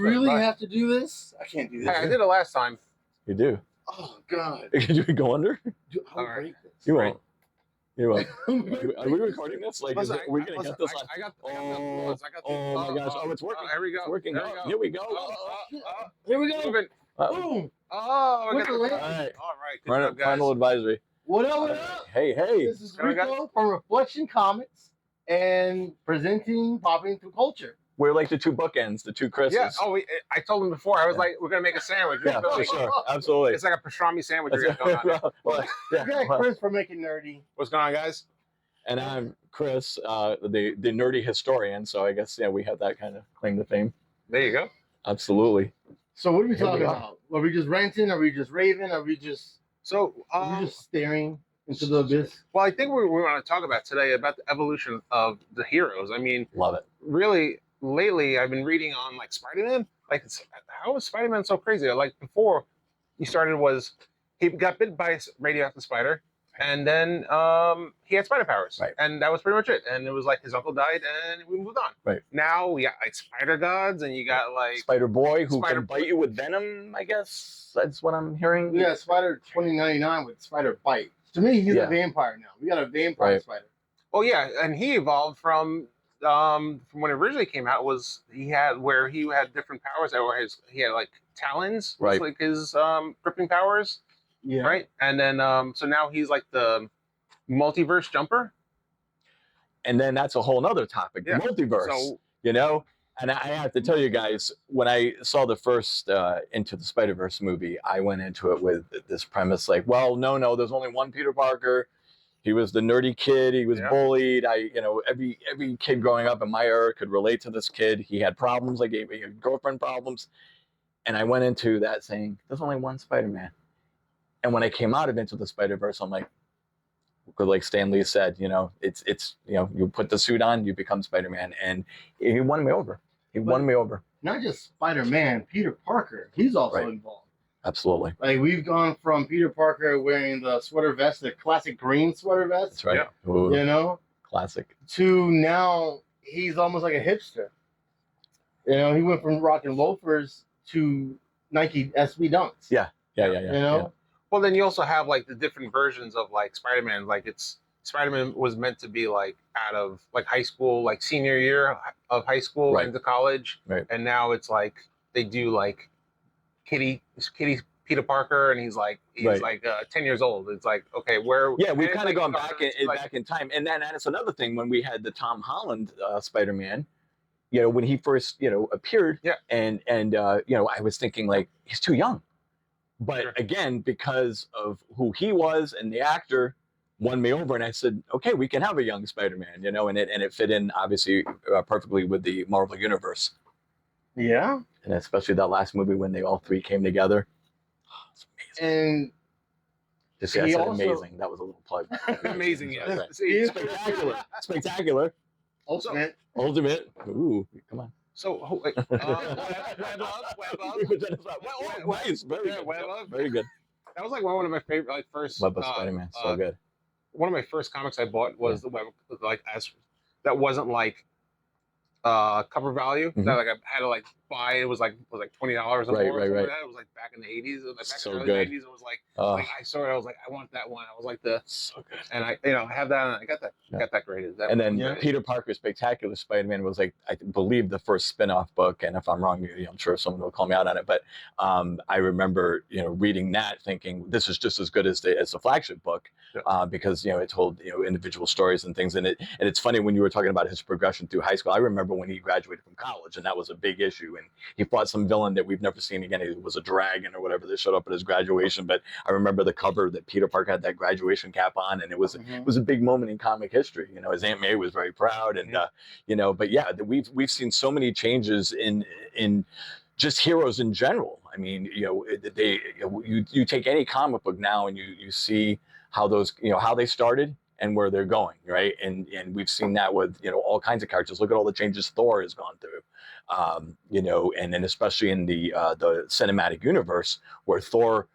really have to do this? I can't do this. I did it last time. You do. Oh God! Could you go under? Dude, I'll break this. You won't. You won't. Are we recording this? Like, Listen, are we gonna get this on? I got the oh my gosh! Oh, it's working. Here we go. It's working. Here we go. Here we go. Boom. Oh, With the lid. All right. Good job, guys. Final advisory. What up? What up? Hey. This is Rico from Reflection Comics and presenting Popping Through Culture. We're like the two bookends, the two Chris's. Yeah. Oh, I told him before. I was like, we're gonna make a sandwich. Yeah, for sure. Absolutely. It's like a pastrami sandwich. Going on. Chris for making nerdy. What's going on, guys? And I'm Chris, the nerdy historian. So I guess we have that kind of claim to fame. There you go. Absolutely. So what are we talking about? Are we just ranting? Are we just raving? Are we just staring into the abyss? Well, I think we want to talk about today about the evolution of the heroes. I mean, love it. Really, lately I've been reading on like Spider-Man. Like, how is Spider-Man so crazy? Like before he started was he got bit by a radioactive spider, and then he had spider powers, right? And that was pretty much it. And it was like his uncle died, and we moved on. Right now we got like spider gods, and you got like Spider Boy who can bite you with venom. I guess that's what I'm hearing. We got Spider 2099 with Spider Bite. To me, he's a vampire now. We got a vampire spider. Oh yeah, and he evolved from when it originally came out was he had different powers. He had like talons, right? Like his gripping powers. Yeah. Right. And then so now he's like the multiverse jumper. And then that's a whole nother topic, the multiverse. So, and I have to tell you guys, when I saw the first Into the Spider-Verse movie, I went into it with this premise like, well, no, there's only one Peter Parker. He was the nerdy kid. He was bullied. Every kid growing up in my era could relate to this kid. He had problems, like he had girlfriend problems. And I went into that saying, there's only one Spider-Man. And when I came out of Into the Spider-Verse, I'm like Stan Lee said, it's you put the suit on, you become Spider-Man, and he won me over. Won me over. Not just Spider-Man, Peter Parker. He's also involved. Absolutely. Like we've gone from Peter Parker wearing the sweater vest, the classic green sweater vest. That's right. Yeah. Ooh, classic. To now he's almost like a hipster. He went from rocking loafers to Nike SB Dunks. Yeah. Well, then you also have like the different versions of like Spider-Man. Like Spider-Man was meant to be like out of like high school, like senior year of high school into college. Right. And now it's like they do like Kitty Peter Parker, and he's like 10 years old. It's like, okay, where? Yeah, we've kind of gone back in time. And then that's another thing when we had the Tom Holland Spider-Man. When he first appeared. Yeah. And I was thinking like he's too young. But again, because of who he was and the actor won me over, and I said, okay, we can have a young Spider-Man, and it fit in obviously perfectly with the Marvel Universe. Yeah. And especially that last movie when they all three came together. Oh, it's amazing. And just I said amazing. That was a little plug. Amazing, yeah. Right. Spectacular. Ultimate. Ooh, come on. So, web love. Nice, very good. Web love. Very good. That was like one of my favorite, first. Web of Spider-Man, so good. One of my first comics I bought was the web, that wasn't like cover value. Mm-hmm. That like I had to like buy. It was like $20 or more. Right. It was like back in the 80s. It was like back so in the good. early 80s. It was like I saw it. I was like, I want that one. I was like so good. And I have that. And I got that. Got that graded. And then Peter Parker's Spectacular Spider-Man was like, I believe, the first spin-off book. And if I'm wrong, I'm sure someone will call me out on it. But I remember reading that, thinking this is just as good as the flagship book, because it told individual stories and things in it. And it's funny when you were talking about his progression through high school. I remember when he graduated from college, and that was a big issue. And he fought some villain that we've never seen again. It was a dragon or whatever that showed up at his graduation. But I remember the cover that Peter Parker had that graduation cap on, and it was a big moment in comic history. His Aunt May was very proud, and but yeah, we've seen so many changes in just heroes in general. I mean, you take any comic book now, and you see how those how they started and where they're going, right? And we've seen that with all kinds of characters. Look at all the changes Thor has gone through, and then especially in the cinematic universe where Thor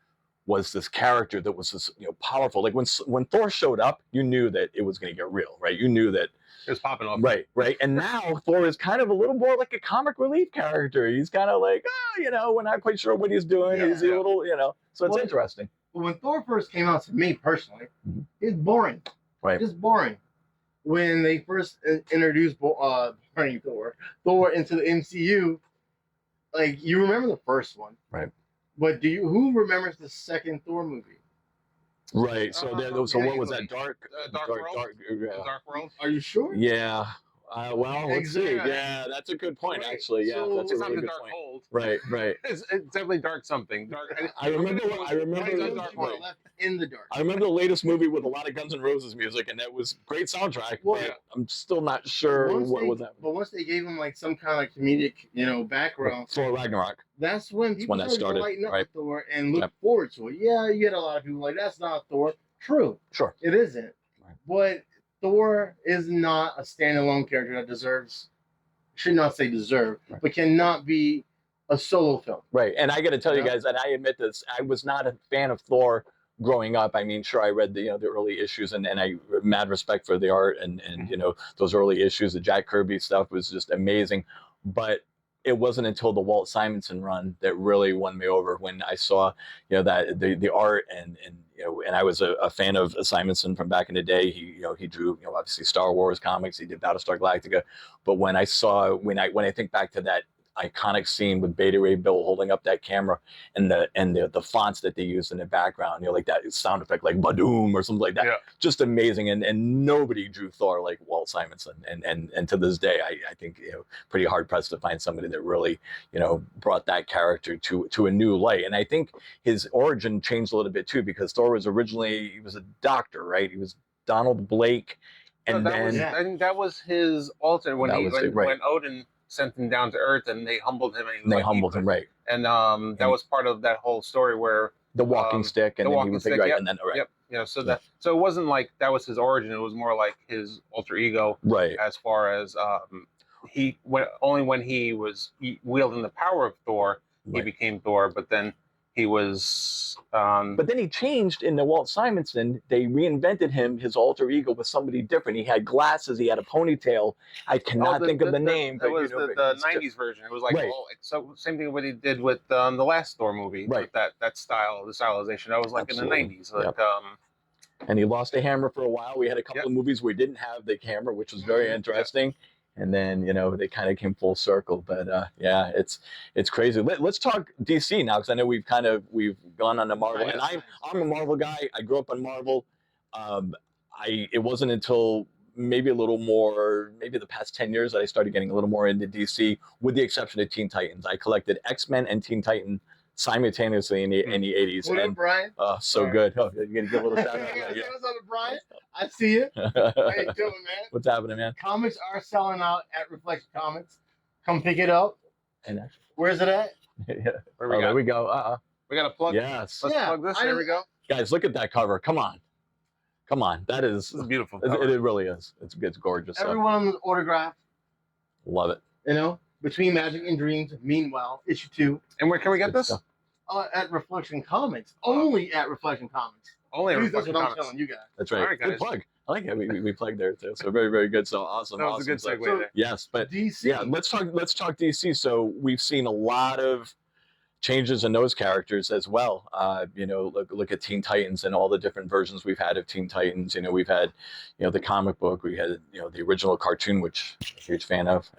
was this character that was this powerful. Like when Thor showed up, you knew that it was going to get real, right? You knew that It was popping off. right. And now Thor is kind of a little more like a comic relief character. He's kind of like, we're not quite sure what he's doing. Yeah. He's a little, so it's Well, interesting. When Thor first came out, to me personally, Mhm. it's boring. Right. Just boring. When they first introduced Thor into the MCU, like, you remember the first one, Right? But who remembers the second Thor movie? Right. So what was that? Dark World? Yeah. Dark World. Are you sure? Yeah. Well, let's see. Exactly. Yeah, that's a good point, Right. actually. Yeah, So- that's a It's not really the good Dark point. Hold. Right. It's definitely dark something. Dark. I remember. Dark People World. left in the dark. I remember the latest movie with a lot of Guns N' Roses music, and that was great soundtrack. Well, but I'm still not sure what was that. But once they gave him like some kind of comedic, background, Thor Ragnarok. that's when people when that started started, lighting up right. with Thor and look Yep. forward to it. Yeah, you get a lot of people like, that's not Thor. True, Sure. it isn't. Right. But Thor is not a standalone character that should not say deserve, Right. but cannot be a solo film. Right. And I got to tell you Yeah. guys, and I admit this, I was not a fan of Thor growing up. I mean, sure, I read the early issues, and I mad respect for the art and those early issues. The Jack Kirby stuff was just amazing, but it wasn't until the Walt Simonson run that really won me over when I saw that the art and I was a fan of Simonson from back in the day. He drew obviously Star Wars comics. He did Battlestar Galactica, but when I think back to that iconic scene with Beta Ray Bill holding up that camera and the fonts that they used in the background, like that sound effect, like Badoom or something like that, just amazing. And nobody drew Thor like Walt Simonson. And to this day, I think pretty hard pressed to find somebody that really brought that character to a new light. And I think his origin changed a little bit too, because Thor was originally, he was a doctor, right? He was Donald Blake, and I think that was his alternate when right. when Odin sent him down to Earth and they humbled him. And they humbled him, right? And that was part of that whole story where the walking stick, and then he was right, and then right. Yep. So it wasn't like that was his origin. It was more like his alter ego, right? As far as only when he was wielding the power of Thor, he became Thor. But then he was. But then he changed in the Walt Simonson. They reinvented him, his alter ego, with somebody different. He had glasses. He had a ponytail. I cannot think of the name. That was the 90s version. It was like so same thing what he did with the last Thor movie. Right. With that style, the stylization. That was like Absolutely. In the 90s. Like and he lost the hammer for a while. We had a couple of movies where he didn't have the camera, which was very interesting. And then they kind of came full circle. But it's crazy. Let's talk DC now, because I know we've gone on to Marvel, and I'm a Marvel guy. I grew up on Marvel. It wasn't until maybe the past 10 years that I started getting a little more into DC, with the exception of Teen Titans. I collected X-Men and Teen Titans simultaneously in the 80s. What up, Brian? So good. Oh, you're gonna give a little shout out. Yeah. What's up, Brian? I see it. How you doing, man? What's happening, man? Comics are selling out at Reflection Comics. Come pick it up. And where's it at? There we go. We got a plug. Yes. Let's plug this. There we go. Guys, look at that cover. Come on. That is beautiful. It really is. It's gorgeous. Everyone's autographed. Love it. Between Magic and Dreams. Meanwhile, issue 2. And where can we get this? At Reflection Comics. Only at Reflection Comics. Only at Reflection That's what Comics. I'm telling you guys. That's right. All right, guys. Good plug. I like it. We plugged there too. So very, very good. So awesome. That was a good segue there. Yes, but DC. Yeah, let's talk DC. So we've seen a lot of changes in those characters as well. Look at Teen Titans and all the different versions we've had of Teen Titans. We've had, the comic book. We had, the original cartoon, which I'm a huge fan of.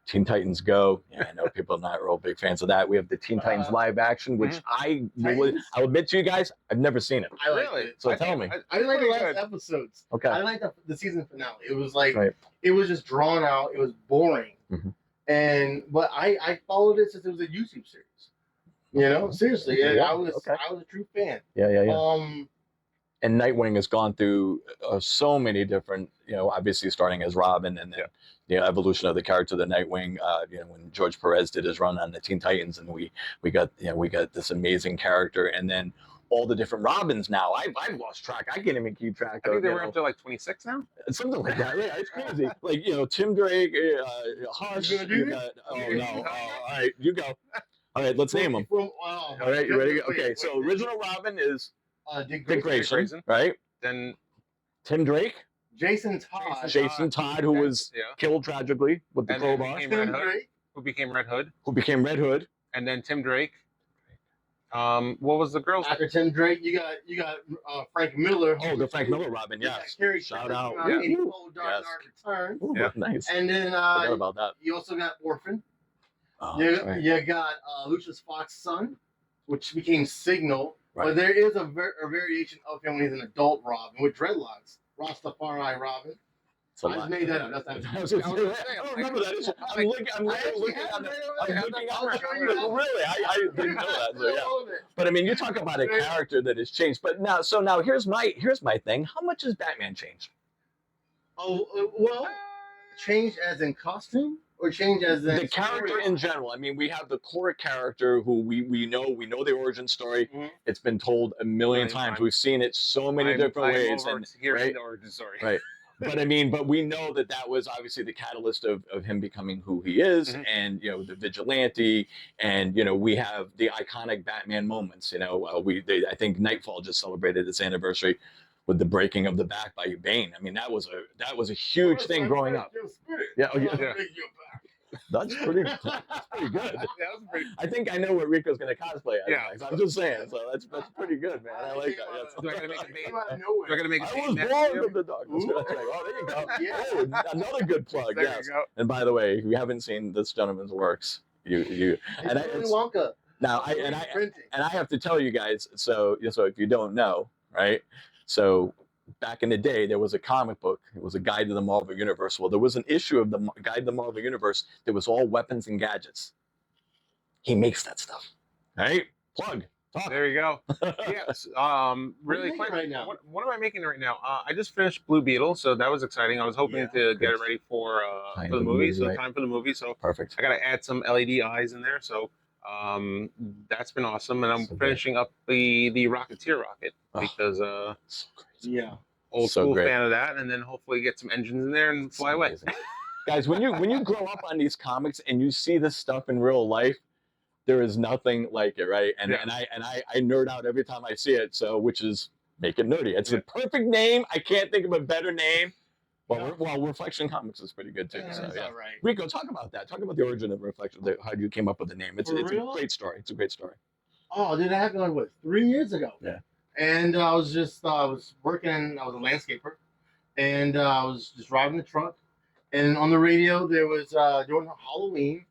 Teen Titans Go. Yeah, I know people are not real big fans of that. We have the Teen Titans live action, which I'll admit to you guys, I've never seen it. I liked it. So tell me. I like the last episodes. Okay. I like the season finale. It was like it was just drawn out. It was boring. Mm-hmm. But I followed it since it was a YouTube series. Seriously, I was a true fan. Yeah. And Nightwing has gone through so many different, obviously starting as Robin, and then the evolution of the character, the Nightwing. When George Perez did his run on the Teen Titans, and we got this amazing character, and then all the different Robins now. I've lost track. I can't even keep track. I think they were up to like 26 now. Something like that. Yeah, it's crazy. Like Tim Drake, Hush. You gonna do Oh no! All right, you go. All right, let's name them. All All right, you ready? Okay, so original Robin is Dick Dick Grayson. Grayson, right? Then Tim Drake, Jason Todd. Jason Todd, who was killed tragically with the And then crowbar, became Red Hood, who became Red Hood, who became Red Hood. and then Tim Drake. What was the girl's name? After Tim Drake, you got Frank Miller. Oh, the Frank Miller Robin, yes. Shout out. Yeah. Yes. Dark Return. Ooh, Yeah. nice. And then Forgot about that. you also got Orphan. Oh, you, that's right. you got Lucius Fox's son, which became Signal. Right. But there is a variation of him when he's an adult Robin with dreadlocks. Rastafari Robin. It's a I lot. just made that up. That's not I was gonna say, I don't remember that. I'm looking on the really. I didn't know that. So, yeah. But I mean, you talk about a character that has changed. But now here's my thing. How much has Batman changed? Oh well, change as in costume or change as in The character in general. I mean, we have the core character who we know the origin story. Mhm. It's been told a million times. We've seen it so many different ways. And hearing right? the origin story. Right. But I mean, we know that was obviously the catalyst of him becoming who he is, and the vigilante, and we have the iconic Batman moments. I think Nightfall just celebrated its anniversary with the breaking of the back by Bane. I mean, that was a huge thing growing up. Yeah, That's pretty good. I think I know what Rico's going to cosplay as. Yeah. Next. I'm just saying. So that's pretty good, man. I like that. Yes. Do I gotta make a Bane? Do I gotta make a I Bane was next born year? from the darkness. Oh, there you go. Yeah. Oh, another good plug. There Yes. you go. And by the way, if you haven't seen this gentleman's works, you and Willy Wonka. now I have to tell you guys. So if you don't know, right? So back in the day, there was a comic book. It was a Guide to the Marvel Universe. Well, there was an issue of the Guide to the Marvel Universe that was all weapons and gadgets. He makes that stuff. Right? Plug. Talk. There you go. Yes. Really quick. Right now? What am I making right now? I just finished Blue Beetle, so that was exciting. I was hoping to get it ready for the movie. So time for the movie. So perfect. I got to add some LED eyes in there. So that's been awesome. And I'm finishing up the Rocketeer rocket because so crazy. Yeah. Old school fan of that, and then hopefully get some engines in there and fly away. Guys, when you grow up on these comics and you see this stuff in real life, there is nothing like it, right? And I nerd out every time I see it. So which is make it nerdy. It's the perfect name. I can't think of a better name. Well, Reflection Comics is pretty good too. Yeah, so, that's all right. Rico, talk about that. Talk about the origin of Reflection. How you came up with the name. It's a great story. It's a great story. Oh, dude, that happened like 3 years ago. Yeah. And I was working. I was a landscaper, and I was just driving the truck. And on the radio, there was during Halloween,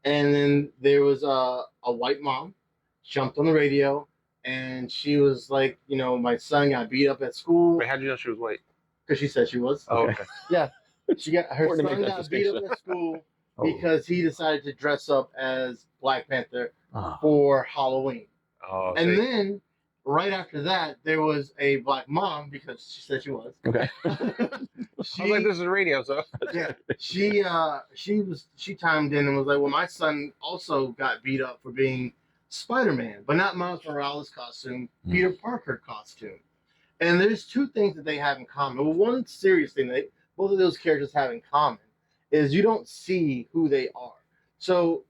and then there was a white mom jumped on the radio, and she was like, my son got beat up at school. Wait, how'd you know she was white? Because she said she was. Oh, okay. Yeah, she got her Important to son make that got beat up distinction. at school because he decided to dress up as Black Panther Oh. for Halloween. Oh, And then right after that, there was a black mom because she said she was. Okay. I was like, this is radio, so Yeah, she chimed in and was like, well, my son also got beat up for being Spider-Man, but not Miles Morales costume, Peter Parker costume. And there's two things that they have in common. Well, one serious thing that both of those characters have in common is you don't see who they are. So,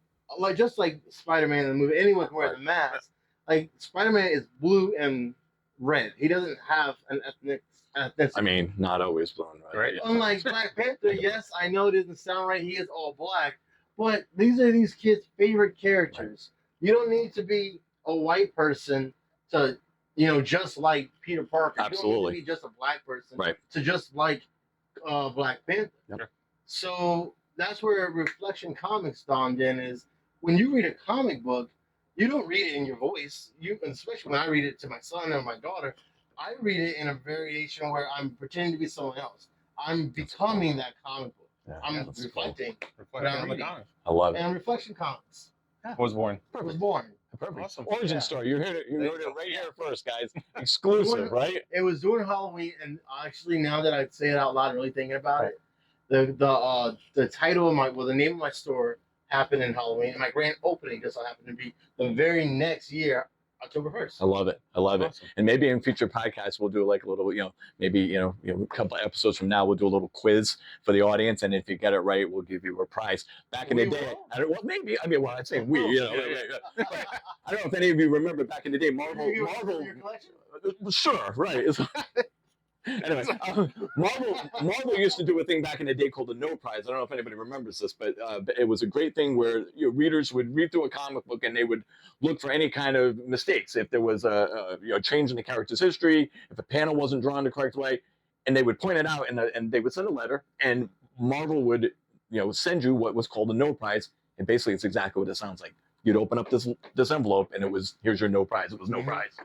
just like Spider-Man in the movie, anyone can wear the mask. Like Spider-Man is blue and red. He doesn't have an ethnicity. I mean, not always blown, right? Right. Unlike Black Panther, yes, I know it doesn't sound right. He is all black, but these are these kids' favorite characters. You don't need to be a white person to, just like Peter Parker. Absolutely. You don't need to be just a black person Right. to just like Black Panther. Yep. So that's where Reflection Comics dawned in. Is when you read a comic book, you don't read it in your voice. Especially when I read it to my son and my daughter, I read it in a variation where I'm pretending to be someone else. I'm becoming that comic book. Yeah, I'm that's reflecting. reflecting on the reading. comics. I love it. And Reflection Comics Was born. was born. Perfect. Awesome. Origin Yeah. story. You heard it right here first, guys. Exclusive, right? It was during Halloween, and actually, now that I say it out loud, really thinking about it, the title of the name of my store happened in Halloween, and my grand opening just so happened to be the very next year October 1st. I love it. I love it. Awesome. And maybe in future podcasts we'll do like a little, maybe a couple of episodes from now we'll do a little quiz for the audience, and if you get it right, we'll give you a prize. Back in the day, maybe. I mean, well, I'm saying we. But I don't know if any of you remember back in the day, Marvel. Your collection? Sure, right. Anyway, Marvel used to do a thing back in the day called the No Prize. I don't know if anybody remembers this, but it was a great thing where readers would read through a comic book and they would look for any kind of mistakes. If there was a change in the character's history, if a panel wasn't drawn the correct way, and they would point it out, and they would send a letter, and Marvel would send you what was called a No Prize, and basically it's exactly what it sounds like. You'd open up this envelope, and it was, here's your No Prize. It was no prize.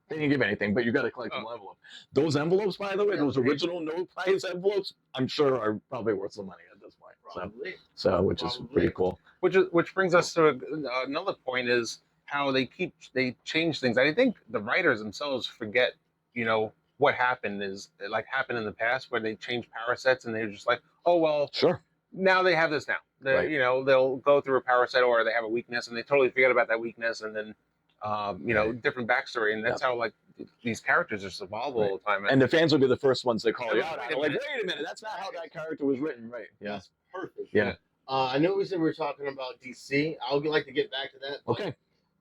They didn't give anything, but you got to collect an envelope. Those envelopes, by the way, those original No Prize envelopes, I'm sure are probably worth some money at this point. Probably. So which is pretty cool. Which brings us to another point is how they change things. I think the writers themselves forget, what happened in the past where they changed power sets and they're just like, oh well, sure. Now they have this now. Right. They'll go through a power set or they have a weakness and they totally forget about that weakness and then. Different backstory, and that's how these characters just evolve all the time. And the fans will be the first ones to call you out. Like, wait a minute, that's not how that character was written, right? Yeah, that's perfect. Yeah. I know we said we were talking about DC. I would like to get back to that. Okay.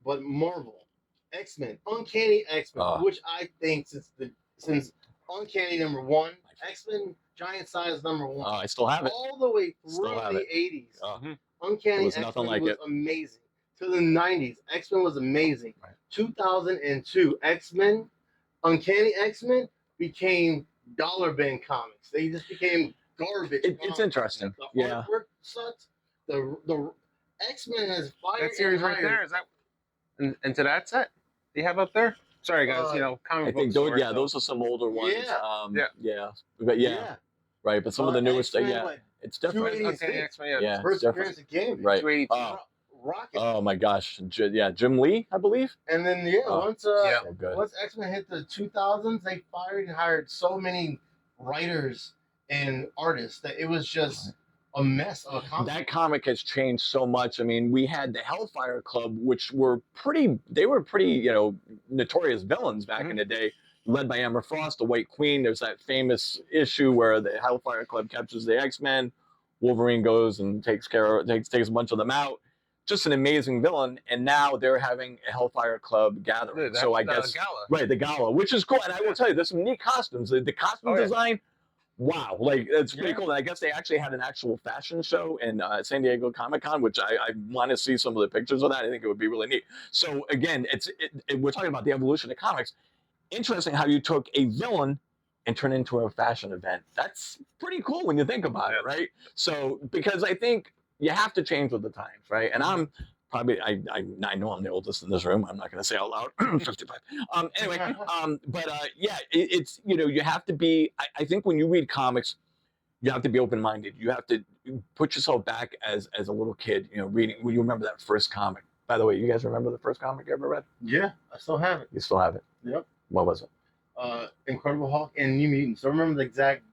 But Marvel, X-Men, Uncanny X-Men, which I think since Uncanny #1, X-Men Giant Size #1. I still have it. All the way through the 80s. Uncanny X-Men was amazing. To the 90s, X-Men was amazing. Right. 2002, X-Men, Uncanny X-Men became dollar bin comics. They just became garbage. It's interesting. The artwork sucks. The X-Men has fired. That series right there, is that into that set you have up there? Sorry guys, comic I think those are some older ones. Yeah. Right, but some of the newest stuff, it's different. Uncanny X-Men, first appearance again. Right. 282. Rocket. Oh my gosh, Jim Lee, I believe. And then once X-Men hit the 2000s, they fired and hired so many writers and artists that it was just a mess of a comic. That comic has changed so much. I mean, we had the Hellfire Club, which were pretty notorious villains back in the day, led by Emma Frost, the White Queen. There's that famous issue where the Hellfire Club captures the X-Men. Wolverine goes and takes a bunch of them out. Just an amazing villain, and now they're having a Hellfire Club gathering. So I guess gala. Right, the gala, which is cool. And I will tell you, there's some neat costumes. The costume design, wow, it's pretty cool. And I guess they actually had an actual fashion show in San Diego Comic-Con, which I want to see some of the pictures of that. I think it would be really neat. So again, we're talking about the evolution of comics. Interesting how you took a villain and turn it into a fashion event. That's pretty cool when you think about it, right? So because I think you have to change with the times, right? And I'm probably, I know I'm the oldest in this room. I'm not going to say out loud, 55. Anyway, it's, you have to be, I think when you read comics, you have to be open-minded. You have to put yourself back as a little kid, reading, when you remember that first comic. By the way, you guys remember the first comic you ever read? Yeah, I still have it. You still have it? Yep. What was it? Incredible Hulk and New Mutants. I don't remember the exact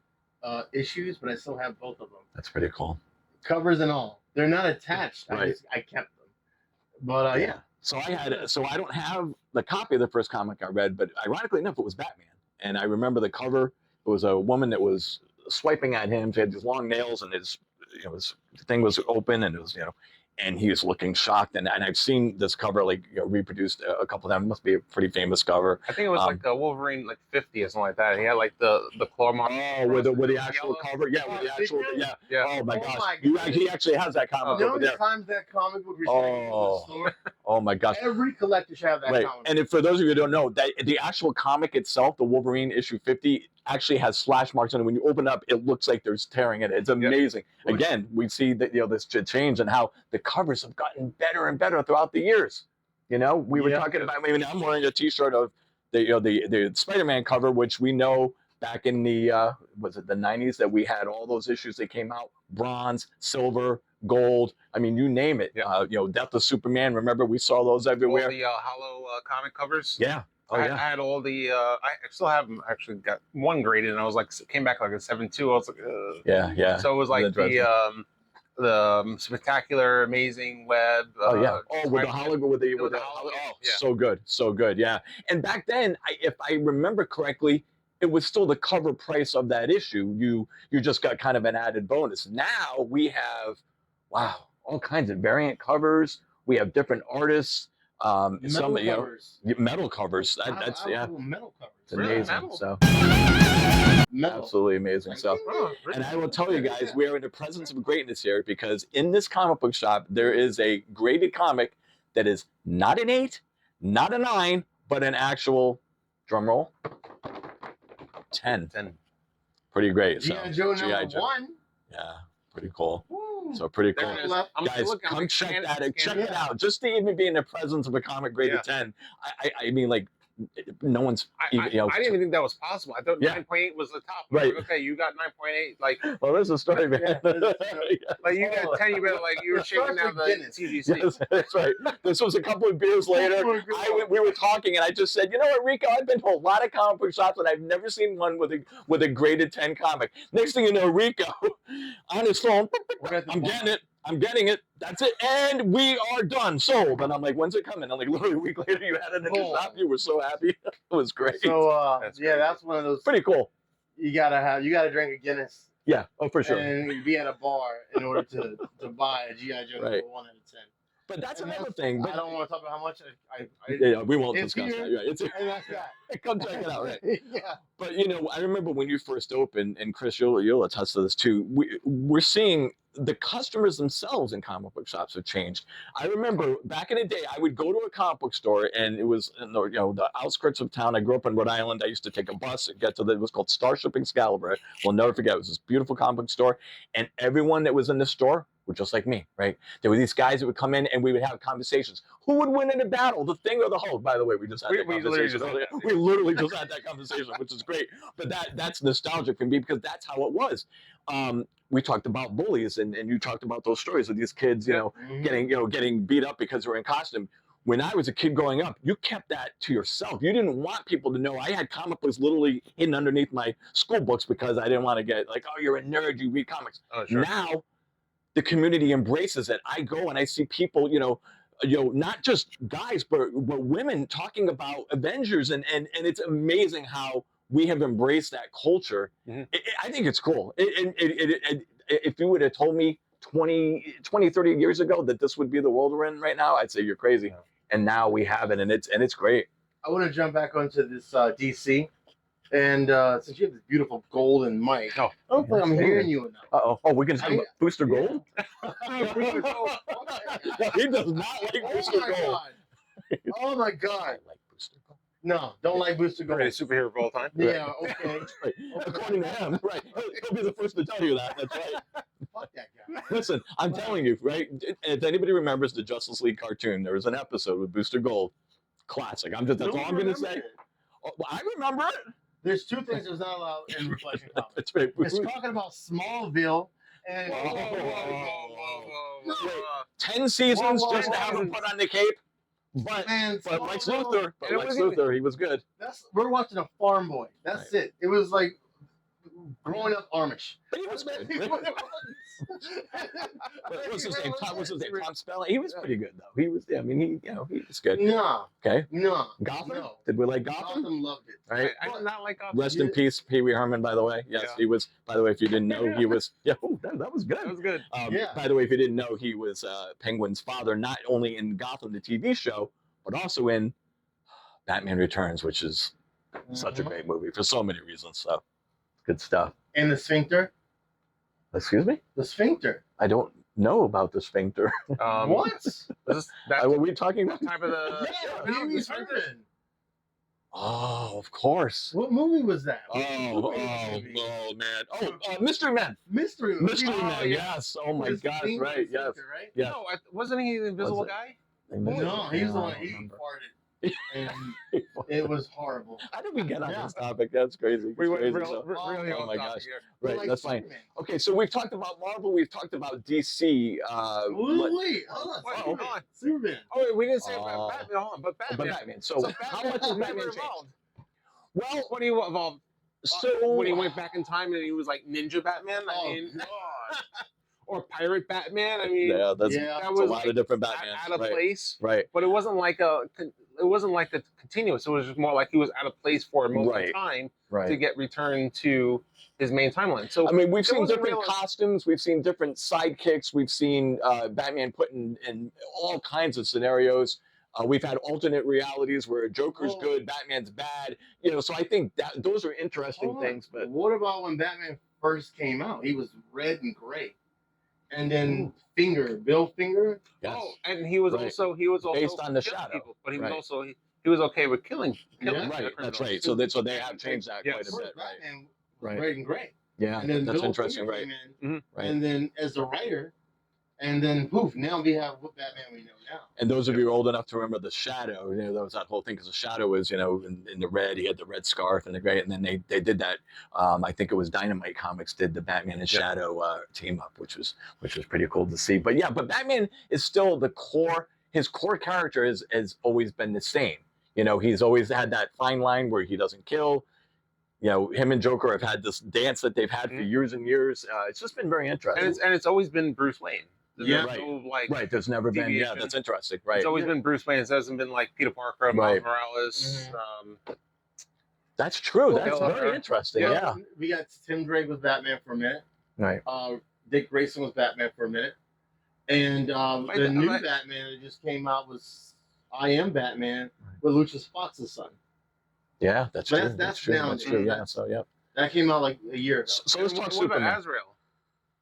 issues, but I still have both of them. That's pretty cool. Covers and all. They're not attached. Right. I kept them. But yeah. So I don't have the copy of the first comic I read, but ironically enough, it was Batman. And I remember the cover. It was a woman that was swiping at him. She had these long nails, and his thing was open, and it was and he was looking shocked. And I've seen this cover reproduced a couple of times. It must be a pretty famous cover. I think it was like a Wolverine 50 or something like that. He had like the claw mark. Oh, with the actual cover, with the actual, Oh my gosh, he actually has that comic over there. Times that comic book recycled the store. Oh my gosh, every collector should have that comic. And for those of you who don't know, that the actual comic itself, the Wolverine issue 50, actually has slash marks on it. When you open it up, it looks like there's tearing in it. It's amazing. Again, we see that this change and how the covers have gotten better and better throughout the years. We were talking about. I mean, I'm wearing a T-shirt of the Spider-Man cover, which we know back in the was it the 90s that we had all those issues that came out: bronze, silver, gold. I mean, you name it. Death of Superman. Remember, we saw those everywhere. All the hollow comic covers. Yeah. I had all the. I still have them. Actually, got one graded, and I was like, came back like a 7.2. I was like, yeah. So it was like spectacular, amazing web. Oh yeah. With the Spider-Man. hologram, with the hologram, yeah. so good. Yeah. And back then, if I remember correctly, it was still the cover price of that issue. You just got kind of an added bonus. Now we have, wow, all kinds of variant covers. We have different artists. Metal covers. Metal covers. That's yeah. Metal covers. It's amazing. Metal? So Metal. absolutely amazing. So. Oh, really? And I will tell you guys, we are in the presence of greatness here because in this comic book shop, there is a graded comic that is not an 8, not a 9, but an actual, drum roll, 10. 10. Pretty great. G.I. So, Joe G.I. number Joe. 1. Yeah, pretty cool. Woo. So pretty cool. There it is. Guys, come check that out. Check it out. Just to even be in the presence of a comic graded 10. I mean, like, no one's even, you know. I didn't even think that was possible. I thought 9.8 was the top. Right. Like, okay, you got 9.8. Like, well, there's a story, man. like you got 10. You better like you were shaking down the TGC. Yes, that's right. This was a couple of beers later. We were talking, and I just said, you know what, Rico? I've been to a lot of comic book shops, and I've never seen one with a graded 10 comic. Next thing you know, Rico on his phone, I'm getting it. That's it. And we are done. Sold. And I'm like, when's it coming? I'm like, literally a week later, you had it in the shop. You were so happy. It was great. So, That's yeah, great. that's one of those. Pretty cool. You gotta drink a Guinness. Yeah. Oh, for sure. And be at a bar in order to buy a G.I. Joe Right. number 1 out of 10. But that's And another thing. I don't want to talk about how much Yeah, we won't it's discuss here, that. Right. It's and that's that. Come check it out. Right. Yeah. But you know, I remember when you first opened, and Chris, you'll attest to this too. We're seeing the customers themselves in comic book shops have changed. I remember back in the day, I would go to a comic book store, and it was in the outskirts of town. I grew up in Rhode Island. I used to take a bus and get to it was called Starship Excalibur. We'll never forget. It was this beautiful comic book store, and everyone that was in the store were just like me, right? There were these guys that would come in, and we would have conversations. Who would win in a battle, the Thing or the Hulk? By the way, we just had that conversation. We literally just had that conversation, which is great. But that's nostalgic for me because that's how it was. We talked about bullies, and you talked about those stories of these kids, getting beat up because they were in costume. When I was a kid growing up, you kept that to yourself. You didn't want people to know. I had comic books literally hidden underneath my school books because I didn't want to get like, oh, you're a nerd, you read comics. Oh, sure. Now, the community embraces it. I go and I see people, not just guys, but women talking about Avengers, and it's amazing how we have embraced that culture. Mm-hmm. I think it's cool. If you would have told me 20, 30 years ago that this would be the world we're in right now, I'd say you're crazy. Yeah. And now we have it, and it's great. I want to jump back onto this DC. And since you have this beautiful golden mic, I don't think I'm hearing you enough. Oh, we can talk about Booster Gold? Booster Gold. No, he does not like Booster Gold. Oh my God. I like Booster Gold. No, don't like Booster Gold. Greatest superhero of all time. Yeah, okay. Right. According to him, right. He'll be the first to tell you that. That's right. Fuck that guy. Listen, I'm telling you, right? If anybody remembers the Justice League cartoon, there was an episode with Booster Gold. Classic. That's all I'm going to say. Oh, I remember it. There's two things that's not allowed in Reflection Comics. That's right. It's talking about Smallville and... Whoa. 10 seasons just to have him put on the cape. But Lex Luthor, he was good. We're watching a farm boy. That's right. It. It was like growing up Amish. But he was good. What's his name? Tom Spelling. He was pretty good though. He was. I mean, he was good. No. Okay. No. Gotham. No. Did we like Gotham? Gotham loved it. Right. I did not like Gotham. Rest in peace, Pee Wee Herman. By the way, yes, he was. By the way, if you didn't know, he was. Yeah. Oh, that was good. That was good. By the way, if you didn't know, he was Penguin's father, not only in Gotham, the TV show, but also in Batman Returns, which is such a great movie for so many reasons. So, good stuff. And the Sphincter. Excuse me? The Sphincter. I don't know about the Sphincter. What? Were we talking about? Type of the... Yeah, Pee Wee's Herman. Oh, of course. What movie was that? Oh, man. Oh, Mystery Men. Mystery Men. Yes. Oh, my gosh. Right. Yes. Right? Yes. No, wasn't he the invisible guy? No, he was the one he farted. And it was horrible. How did we get on this topic? That's crazy. We went crazy. really oh my gosh. Here. Right, like that's fine. Superman. Okay, so we've talked about Marvel, we've talked about DC. Wait, hold on. Superman. Oh, wait, we didn't say about Batman. Hold on, but Batman. So how much has Batman changed? Well, when he evolved, so when he went back in time and he was like Ninja Batman. I mean, or Pirate Batman. I mean, Yeah, that's, Yeah. that that's a was lot like of different out Batmans. of Right. place. Right. But it wasn't like a continuous. It was just more like he was out of place for a moment Right. of time Right. to get returned to his main timeline. So I mean, we've there seen wasn't different real- costumes, we've seen different sidekicks, we've seen Batman put in all kinds of scenarios. We've had alternate realities where Joker's Well- good, Batman's bad. You know, so I think that those are interesting Hold on. things. But what about when Batman first came out? He was red and gray, and then Bill Finger. yes, Oh, and he was Right. also based on the killing shadow. people, but he Right. was also he was okay with killing. Yeah. the Right, that's criminals. right. So they have changed that Yes. quite a First bit. Right. Batman was Right. red and gray, Yeah, and then that's Bill interesting. Finger Right. came in, Right. and then as the writer, and then poof, now we have what Batman we know now. And those of you who are old enough to remember the Shadow, you know, that was that whole thing because the Shadow was, you know, in the red, he had the red scarf and the gray, and then they did that. I think it was Dynamite Comics did the Batman and Shadow team up, which was pretty cool to see. But yeah, but Batman is still the core. His core character has always been the same. You know, he's always had that fine line where he doesn't kill. You know, him and Joker have had this dance that they've had for years and years. It's just been very interesting. And it's always been Bruce Wayne. There's Yeah. no, like, Right, there's never been. Yeah, deviation. that's interesting. Right, It's always been Bruce Wayne. It hasn't been like Peter Parker, Right. Miles Morales. that's true. Well, That's Miller. very interesting. Well, Yeah, we got Tim Drake was Batman for a minute. right. Dick Grayson was Batman for a minute, and the new like- Batman that just came out was I Am Batman with Lucius Fox's son. Yeah, that's But true. that's That's true. That's nowadays. true. Yeah. So yeah. That came out like a year ago. So let's talk what Superman. about Azrael?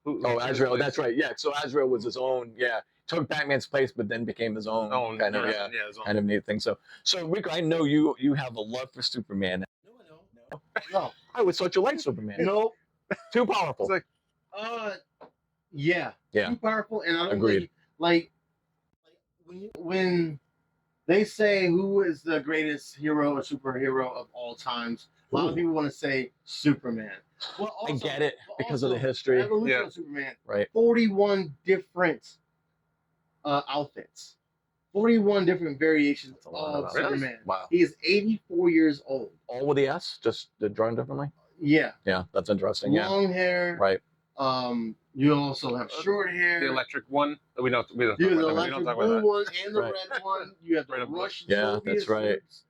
Oh, Azrael. That's right. Yeah. So Azrael was his own. Yeah, took Batman's place, but then became his own kind of person, his own. kind of neat thing. So Rico, I know you have a love for Superman. No, I don't. No, I always thought you liked Superman. no. Too powerful. It's like, Yeah. Yeah. Too powerful, and I don't Agreed. like when they say who is the greatest hero or superhero of all times. A lot of Ooh. people want to say Superman. Well, I get it but because of the also, history. Evolution Yeah. of Superman. Right. 41 different outfits. 41 different variations That's a lot of of Superman. Wow. He is 84 years old. All with the S, just drawn differently. Yeah. Yeah, that's interesting. Yeah. Long hair. Right. You also have short hair. the electric one. We don't You have the talk about that. We electric don't talk blue about that. one and the Right. red one. You have the Red and blue. Russian Yeah, Soviet that's right. suits.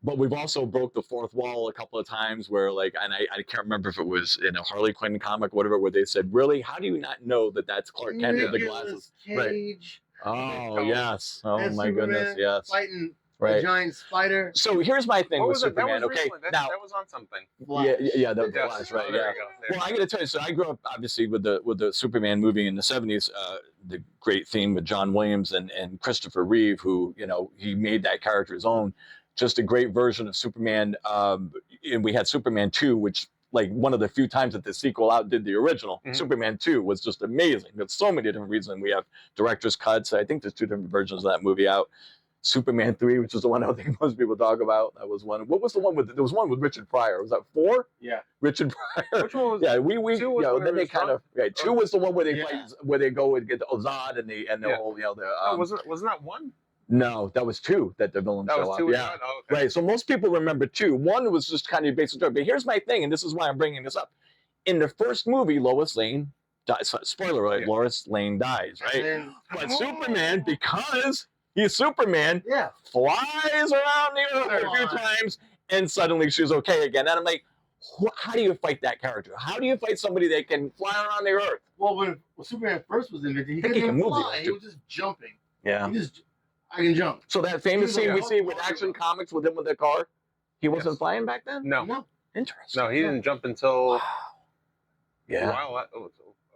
But we've also broke the fourth wall a couple of times where, like, and I can't remember if it was in a Harley Quinn comic, whatever, where they said, really, how do you not know that that's Clark Kent with the Nicolas glasses? Right. Cage Oh, yes. Oh, and my goodness. Superman Yes. fighting a Right. giant spider. So here's my thing What with was it? That Superman. was Okay. recently. Now, that was on something. yeah, the Yes. Flash, right? Oh, there Yeah. you go. There. Well, I got to tell you, so I grew up obviously with the Superman movie in the '70s, the great theme with John Williams and Christopher Reeve, who he made that character his own. Just a great version of Superman. And we had Superman 2, which like one of the few times that the sequel outdid the original. Mhm. Superman 2 was just amazing. There's so many different reasons. We have director's cuts. I think there's 2 different versions of that movie out. Superman 3, which is the one I think most people talk about. That was one. What was the one with? There was one with Richard Pryor. Was that 4? Yeah. Richard Pryor. Which one was? Yeah, we 2 was then when they he was kind drunk? of 2 was the one where they Yeah. fight, where they go and get the Ozad and the Yeah. whole Oh, wasn't that 1? no, that was 2 that the villains That show was 2. up. Yeah. Oh, okay. Right. So most people remember 2. 1 was just kind of basic story. But here's my thing, and this is why I'm bringing this up. In the first movie, Lois Lane dies. Spoiler alert: Yeah. Lois Lane dies. Right. And then, But Superman, because he's Superman, yeah. flies around the earth a few times, and suddenly she's okay again. And I'm like, how do you fight that character? How do you fight somebody that can fly around the earth? Well, when Superman first was invented, he think couldn't he can even move, fly. though, He was just jumping. Yeah. I can jump. So that famous He was scene we a see with Hulk Action Hogan. Comics with him with the car, he wasn't Yes. flying back then? No, No. Interesting. no, he didn't jump until Wow. Yeah. Wow,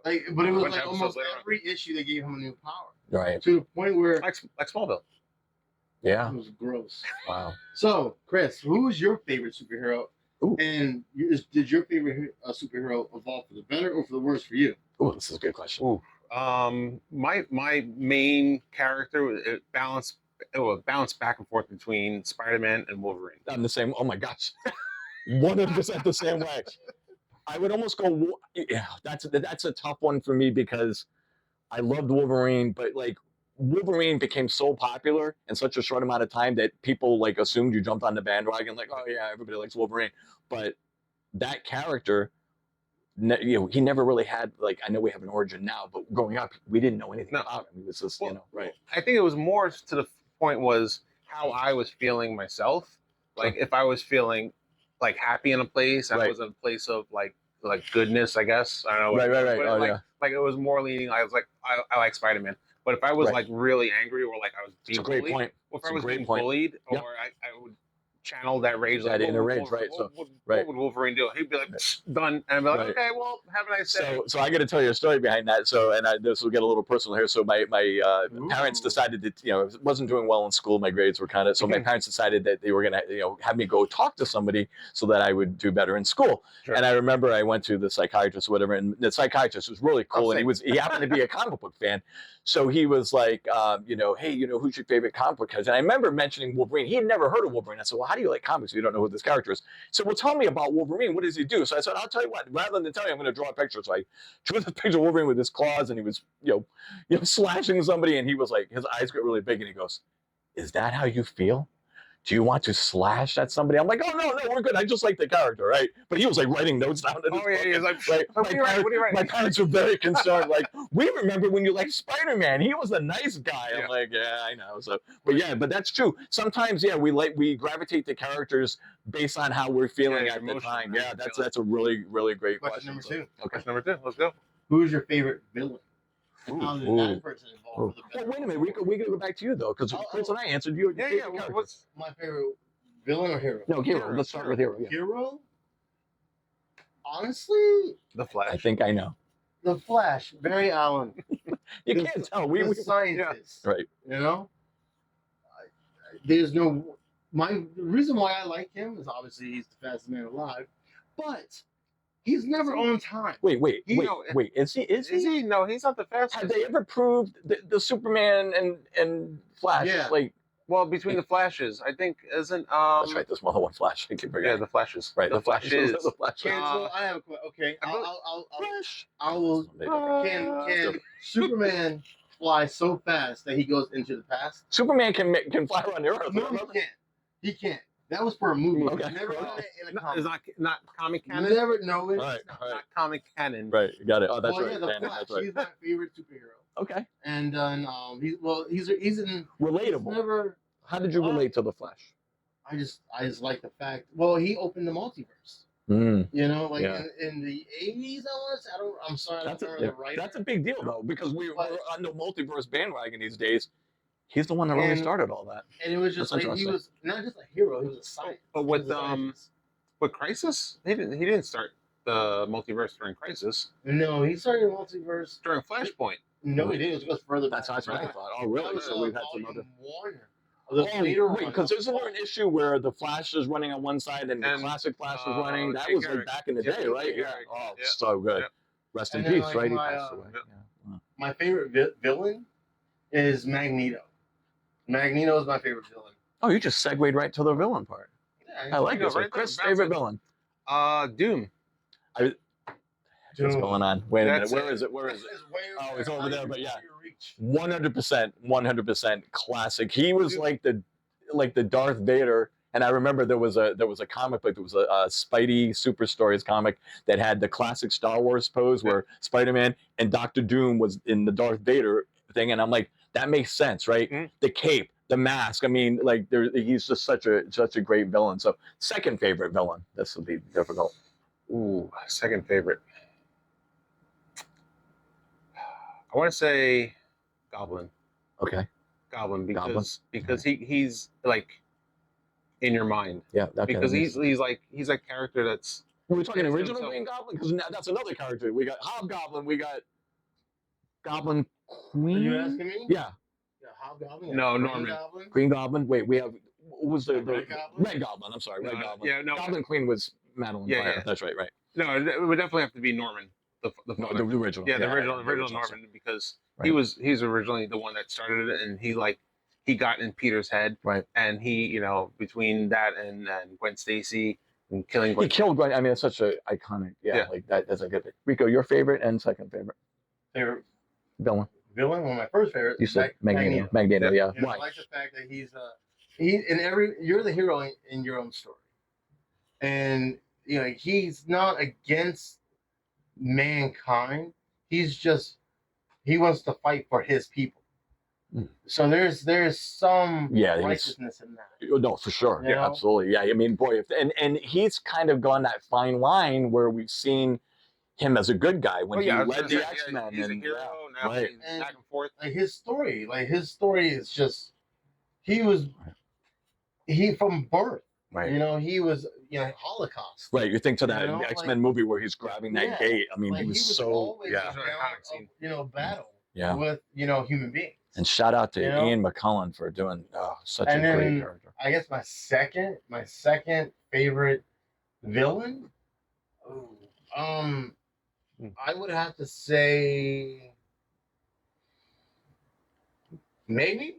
But it was Bunch like of episodes almost later on. every issue they gave him a new power. Right. To the point where like Smallville. Yeah. it was gross. Wow. So, Chris, who's your favorite superhero? Ooh. And did your favorite superhero evolve for the better or for the worse for you? Oh, this is a good question. Ooh. My main character it will bounce back and forth between Spider-Man and Wolverine. I'm the same. Oh my gosh. 100% the same way. I would almost go. Yeah, that's a tough one for me because I loved Wolverine, but like Wolverine became so popular in such a short amount of time that people like assumed you jumped on the bandwagon. Like, oh yeah, everybody likes Wolverine, but that character he never really had, like, I know we have an origin now, but growing up, we didn't know anything No. about him. He was just, Well, right. I think it was more to the point was how I was feeling myself. Like if I was feeling like happy in a place, I Right. was in a place of like goodness, I guess. I don't know. Right. But Oh, like, yeah. like it was more leaning. I was like, I like Spider-Man. But if I was Right. like really angry or like I was It's being a great bullied, point. if It's I a was great being point. bullied, Yep. or I would channel that rage, That like inner rage, right? What, So, what, right. what would Wolverine do? He'd be like, done, and I'd be like, Right. okay, well, have a nice day. So I got to tell you a story behind that. So, and this will get a little personal here. So my parents Ooh. decided that, wasn't doing well in school. My grades were kind of, so my parents decided that they were going to, have me go talk to somebody so that I would do better in school. Sure. And I remember I went to the psychiatrist or whatever, and the psychiatrist was really cool. And he happened to be a comic book fan. So he was like, hey, who's your favorite comic book character? And I remember mentioning Wolverine. He had never heard of Wolverine. I said, well, how do you like comics if you don't know who this character is? He said, well, tell me about Wolverine. What does he do? So I said, I'll tell you what, rather than tell you, I'm going to draw a picture. So I drew the picture of Wolverine with his claws, and he was, slashing somebody, and he was like, his eyes got really big, and he goes, is that how you feel? Do you want to slash at somebody? I'm like, oh, no, we're good. I just like the character, right? But he was like writing notes down. Oh, yeah, he was like, right? what are you writing? My parents were very concerned. Like, we remember when you liked Spider-Man. He was a nice guy. I'm like, yeah, I know. So, but that's true. Sometimes, we gravitate to characters based on how we're feeling at the time. Yeah, that's a really, really great question. Number two. Okay. Question number 2. Let's go. Who's your favorite villain? How did that person evolve? Well, wait a minute. We can go back to you though, because Chris and I answered you. Yeah. What's my favorite villain or hero? No, hero. Let's start with hero. Yeah. Hero? Honestly, the Flash? I think I know. the Flash, Barry Allen. You can't tell. We scientist, right. There's no. The reason why I like him is obviously he's the fastest man alive, but he's never on time. Wait. Is he? Is he? No, he's not the fastest. Have they ever proved the Superman and Flash? Yeah. Well, between the Flashes, I think isn't. That's right. There's more than one Flash. I keep forgetting. Yeah, the Flashes. Right. The Flashes. The Flash. So I have a question. Okay, Flash. I will. Can Superman fly so fast that he goes into the past? Superman can fly around the Earth. No, he can't. He can't. That was for a movie. Okay. Never done it in a comic. It's not comic canon. Never. No, it's Right. Not comic canon. Right. You got it. Oh, that's well, right. yeah, the Canon, Flash. that's right. He's my favorite superhero. Okay. And then he's in Relatable. Never. How did you relate to the Flash? I just like the fact. Well, he opened the multiverse. Mm. In the 80s. I'm sorry. That's a big deal though, because we're on the multiverse bandwagon these days. He's the one that really started all that. And it was just like he was not just a hero; he was a scientist. But with Crisis, he didn't start the multiverse during Crisis. No, he started the multiverse during Flashpoint. No, he didn't. It goes further back. That's what I thought. Oh, really? So we've had some other. Wait, because isn't there an issue where the Flash is running on one side and the classic Flash is running? That was like back in the day, right? Yeah. Oh, so good. Rest in peace, right? He passed away. My favorite villain is Magneto. Magneto is my favorite villain. Oh, you just segued right to the villain part. Yeah, I like this. Right, Chris' favorite villain? Doom. What's going on? Wait a minute. Where is it? Oh, it's over there. But yeah, 100% classic. He was like the Darth Vader. And I remember there was a comic book. There was a Spidey Super Stories comic that had the classic Star Wars pose where Spider-Man and Doctor Doom was in the Darth Vader thing. And I'm like, that makes sense, right? Mm-hmm. The cape, the mask. I mean, like he's just such a great villain. So second favorite villain. This will be difficult. Ooh, second favorite. I want to say Goblin. Okay. Goblin because he's like in your mind. Yeah. Because he's a character that's. Are we talking original Green Goblin? Because that's another character. We got Hobgoblin. We got Goblin Queen. Are you asking me? Yeah. Hobgoblin. No, Norman. Green Goblin. Wait, we have. What was the Red Goblin? Red Goblin? I'm sorry, Red Goblin. Yeah, no. Goblin Queen was Madeline Pryor. Yeah. That's right. No, it would definitely have to be Norman. The original. Yeah, the original Norman, because he's originally the one that started it, and he got in Peter's head, right? And he, between that and Gwen Stacy and killing Gwen. He killed Gwen. I mean, it's such a iconic. Yeah, like that's a good thing. Rico, your favorite and second favorite? Favorite villain. Well, my first favorite. You said Magneto. Yeah. Why? I like the fact that you're the hero in your own story, and he's not against mankind. He wants to fight for his people. Mm. So there's some Yeah, he's- righteousness in that. No, for sure. You Yeah, know? absolutely. Yeah, I mean, boy, and he's kind of gone that fine line where we've seen him as a good guy when I was he led gonna the say, X-Men. he's a and, hero now. right. He's back and forth. Like his story is just he from birth. Right. You know, he was Holocaust. Right, you think to that You know, X-Men movie where he's grabbing that Yeah, gate. I mean, like, he was so always yeah. It's an iconic scene. Battle Yeah. with human beings. And shout out to You know? Ian McKellen for doing such And a great then character. I guess my second favorite villain. I would have to say maybe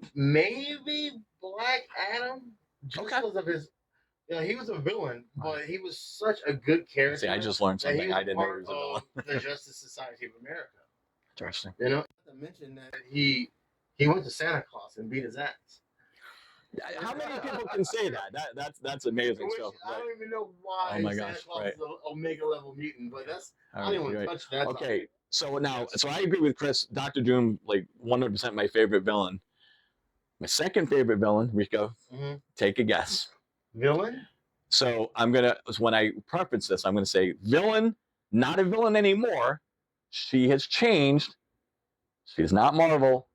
Black Adam, just Okay. because of his. He was a villain, but he was such a good character. See, I just learned that he something. was I didn't know he part was a villain. of the Justice Society of America. Interesting. You know, to mention that he went to Santa Claus and beat his ass. How many people can say that? That's amazing Which, stuff. I Right. don't even know why Oh my Santa gosh, Claus right. is an Omega level mutant, but that's All I don't right, even right. touch that. Okay, topic. so now, so I agree with Chris. Dr. Doom, like 100% my favorite villain. My second favorite villain, Rico. Mhm. Take a guess. Villain? So when I preference this, I'm gonna say villain, not a villain anymore. She has changed. She's not Marvel.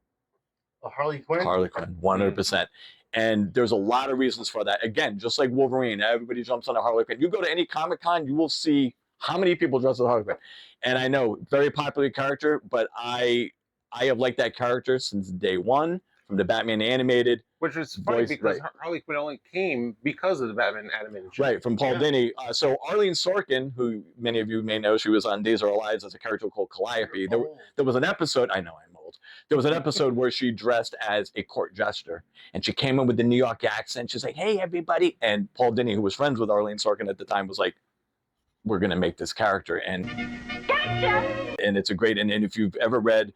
Harley Quinn? Harley Quinn, 100%. And there's a lot of reasons for that. Again, just like Wolverine, everybody jumps on a Harley Quinn. You go to any Comic Con, you will see how many people dress as Harley Quinn. And I know, very popular character, but I have liked that character since day one, from the Batman animated. Which is funny Voice- because right. Harley Quinn only came because of the Batman animated show. Right, from Paul Yeah. Dini. So Arlene Sorkin, who many of you may know, she was on Days of Our Lives as a character called Calliope. There was an episode, I know I'm old, there was an episode where she dressed as a court jester, and she came in with the New York accent. She's like, hey, everybody. And Paul Dini, who was friends with Arlene Sorkin at the time, was like, we're going to make this character. And it's a great, and if you've ever read,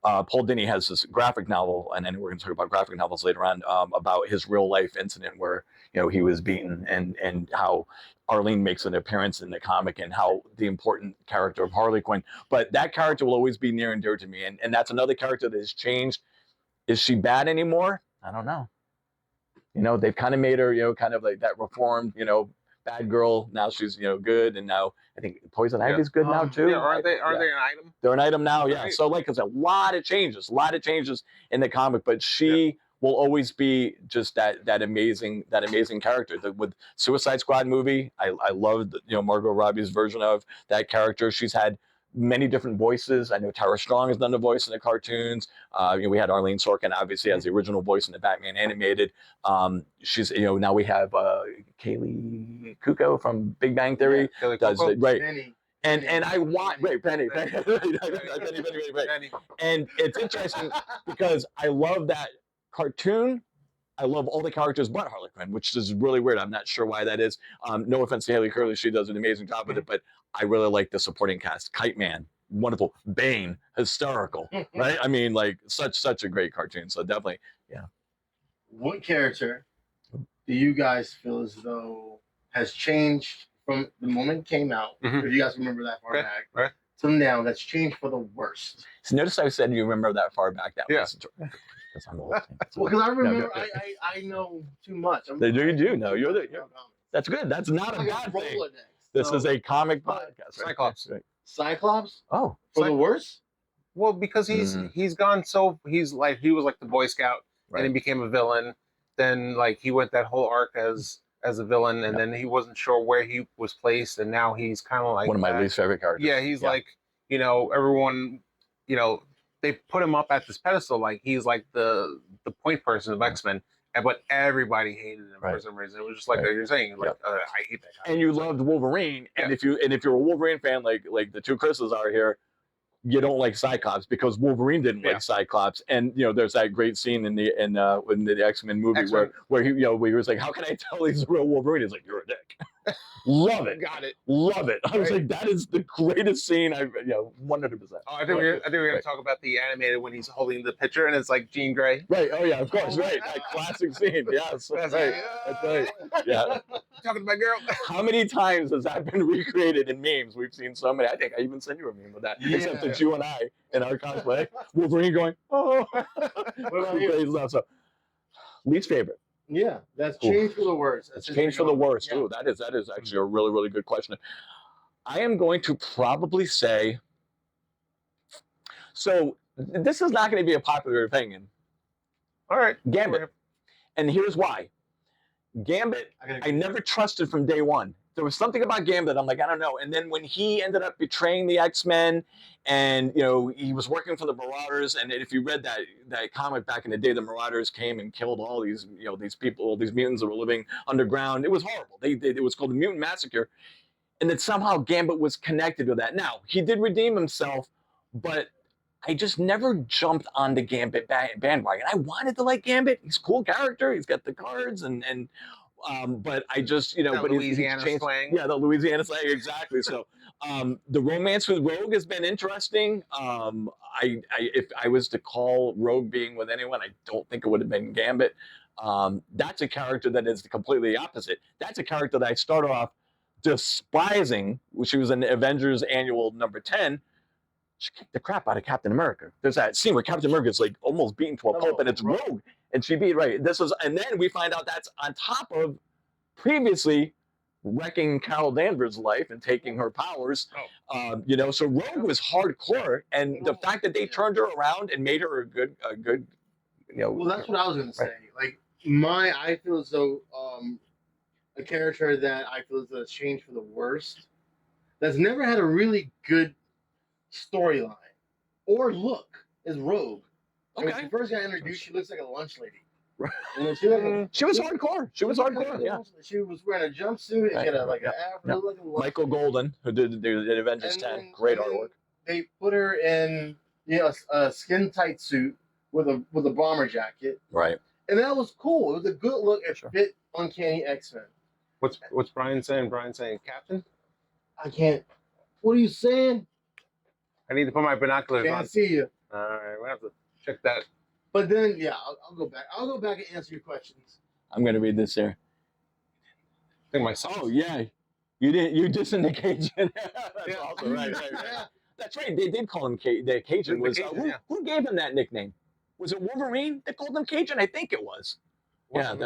Paul Dini has this graphic novel, and then we're going to talk about graphic novels later on, about his real life incident where he was beaten, and how Arlene makes an appearance in the comic, and how the important character of Harley Quinn. But that character will always be near and dear to me, and that's another character that has changed. Is she bad anymore? I don't know. They've kind of made her, kind of like that reformed, bad girl. Now she's, good, and now I think Poison Ivy's good now too. Yeah, are they an item? They're an item now, yeah. Right. So like I said, a lot of changes in the comic, but she will always be just that amazing character. With Suicide Squad movie, I loved Margot Robbie's version of that character. She's had many different voices. I know Tara Strong has done the voice in the cartoons. We had Arlene Sorkin obviously as the original voice in the Batman animated. She's now we have Kaylee Kuko from Big Bang Theory does it right. Penny. And I want Penny. Penny. Right. And it's interesting because I love that cartoon. I love all the characters but Harley Quinn, which is really weird. I'm not sure why that is. No offense to Haley Curley, she does an amazing job with it, but I really like the supporting cast. Kite Man, wonderful. Bane, hysterical, right? I mean, like such a great cartoon. So definitely, yeah. What character do you guys feel as though has changed from the moment it came out? Mhm. If you guys remember that far Okay, back, right. till now, that's changed for the worst. So notice I said you remember that far back. That Yeah. was because I'm old. Well, because I remember, No. I know too much. You do know. That's good. That's not a I got bad thing. Rolodex. This So, is a comic but- podcast. Right? Cyclops. Right. Cyclops Oh, for the worst. Well, because he's gone he was like the Boy Scout, right. and he became a villain. Then like he went that whole arc as a villain, and then he wasn't sure where he was placed, and now he's kind of like one of my least favorite characters. Yeah, he's like everyone, they put him up at this pedestal, like he's like the point person of X-Men, but everybody hated him for some reason. It was just like you're saying, like I hate that guy. And you loved Wolverine, and if you're a Wolverine fan, like the two Chris's are here, you don't like Cyclops because Wolverine didn't like Cyclops, and there's that great scene in the X-Men movie where he where he was like, how can I tell he's a real Wolverine? He's like, you're a dick. Love it. Got it. Love it. I was Right. like, that is the greatest scene I've, 100%. Oh, I think we're gonna talk about the animated when he's holding the picture and it's like Jean Grey. Right. Oh yeah, of course. Right. That classic scene. Yes. That's right. That's right. Yeah. Talking to my girl. How many times has that been recreated in memes? We've seen so many. I think I even sent you a meme with that. Yeah. Except it's you and I in our cosplay. Wolverine going, oh. What about you? So, least favorite. Yeah, that's Ooh. changed for the worse. It's changed for the worse. Yeah. Ooh, that is actually a really, really good question. I am going to probably say, so this is not going to be a popular opinion. All right. Gambit. And here's why. Gambit, I never trusted from day one. There was something about Gambit, I'm like, I don't know. And then when he ended up betraying the X-Men and, he was working for the Marauders, and if you read that comic back in the day, the Marauders came and killed all these, these people, all these mutants that were living underground. It was horrible. It was called the Mutant Massacre. And that somehow Gambit was connected with that. Now, he did redeem himself, but I just never jumped on the Gambit bandwagon. I wanted to like Gambit. He's a cool character. He's got the cards but I just, but Louisiana slang. Yeah, the Louisiana slang, exactly. So the romance with Rogue has been interesting. If I was to call Rogue being with anyone, I don't think it would have been Gambit. That's a character that is completely opposite. That's a character that I start off despising. She was in Avengers Annual number 10. She kicked the crap out of Captain America. There's that scene where Captain America is like almost beaten to a pulp, and it's Rogue, and she beat right. And then we find out that's on top of previously wrecking Carol Danvers' life and taking her powers. So Rogue was hardcore, and the fact that they turned her around and made her a good. Well, that's what I was gonna say. Like I feel as though a character that I feel as though has changed for the worst, that's never had a really good storyline or look, is Rogue. Okay. When she first got introduced, she looks like a lunch lady. Right. She was hardcore. She was hardcore. Yeah. She was wearing a jumpsuit and an afro. Michael Golden, who did Avengers 10, great artwork. They put her in a skin tight suit with a bomber jacket. Right. And that was cool. It was a good look. It fit Uncanny X-Men. What's Brian saying? Brian saying Captain? I can't. What are you saying? I need to put my binoculars on. Can't see you. All right, we'll have to check that. But then, I'll go back. I'll go back and answer your questions. I'm gonna read this here. I think myself. Oh yeah, you just in the Cajun. That's awesome. Right. That's right. They did call him the Cajun. Who gave him that nickname? Was it Wolverine that called him Cajun? I think it was. I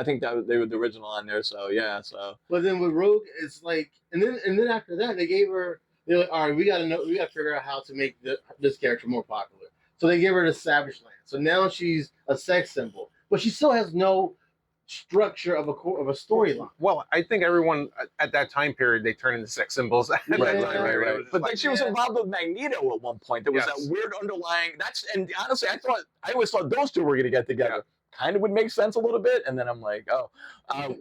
think that they were the original on there. So yeah. But then with Rogue, it's like, and then after that, they gave her. They're like, all right, we got to figure out how to make this character more popular. So they gave her the Savage Land. So now she's a sex symbol, but she still has no structure of a storyline. Well, I think everyone at that time period they turned into sex symbols. Right. But then she was involved with Magneto at one point. There was that weird underlying. And honestly, I always thought those two were going to get together. Yeah. Kind of would make sense a little bit, and then I'm like,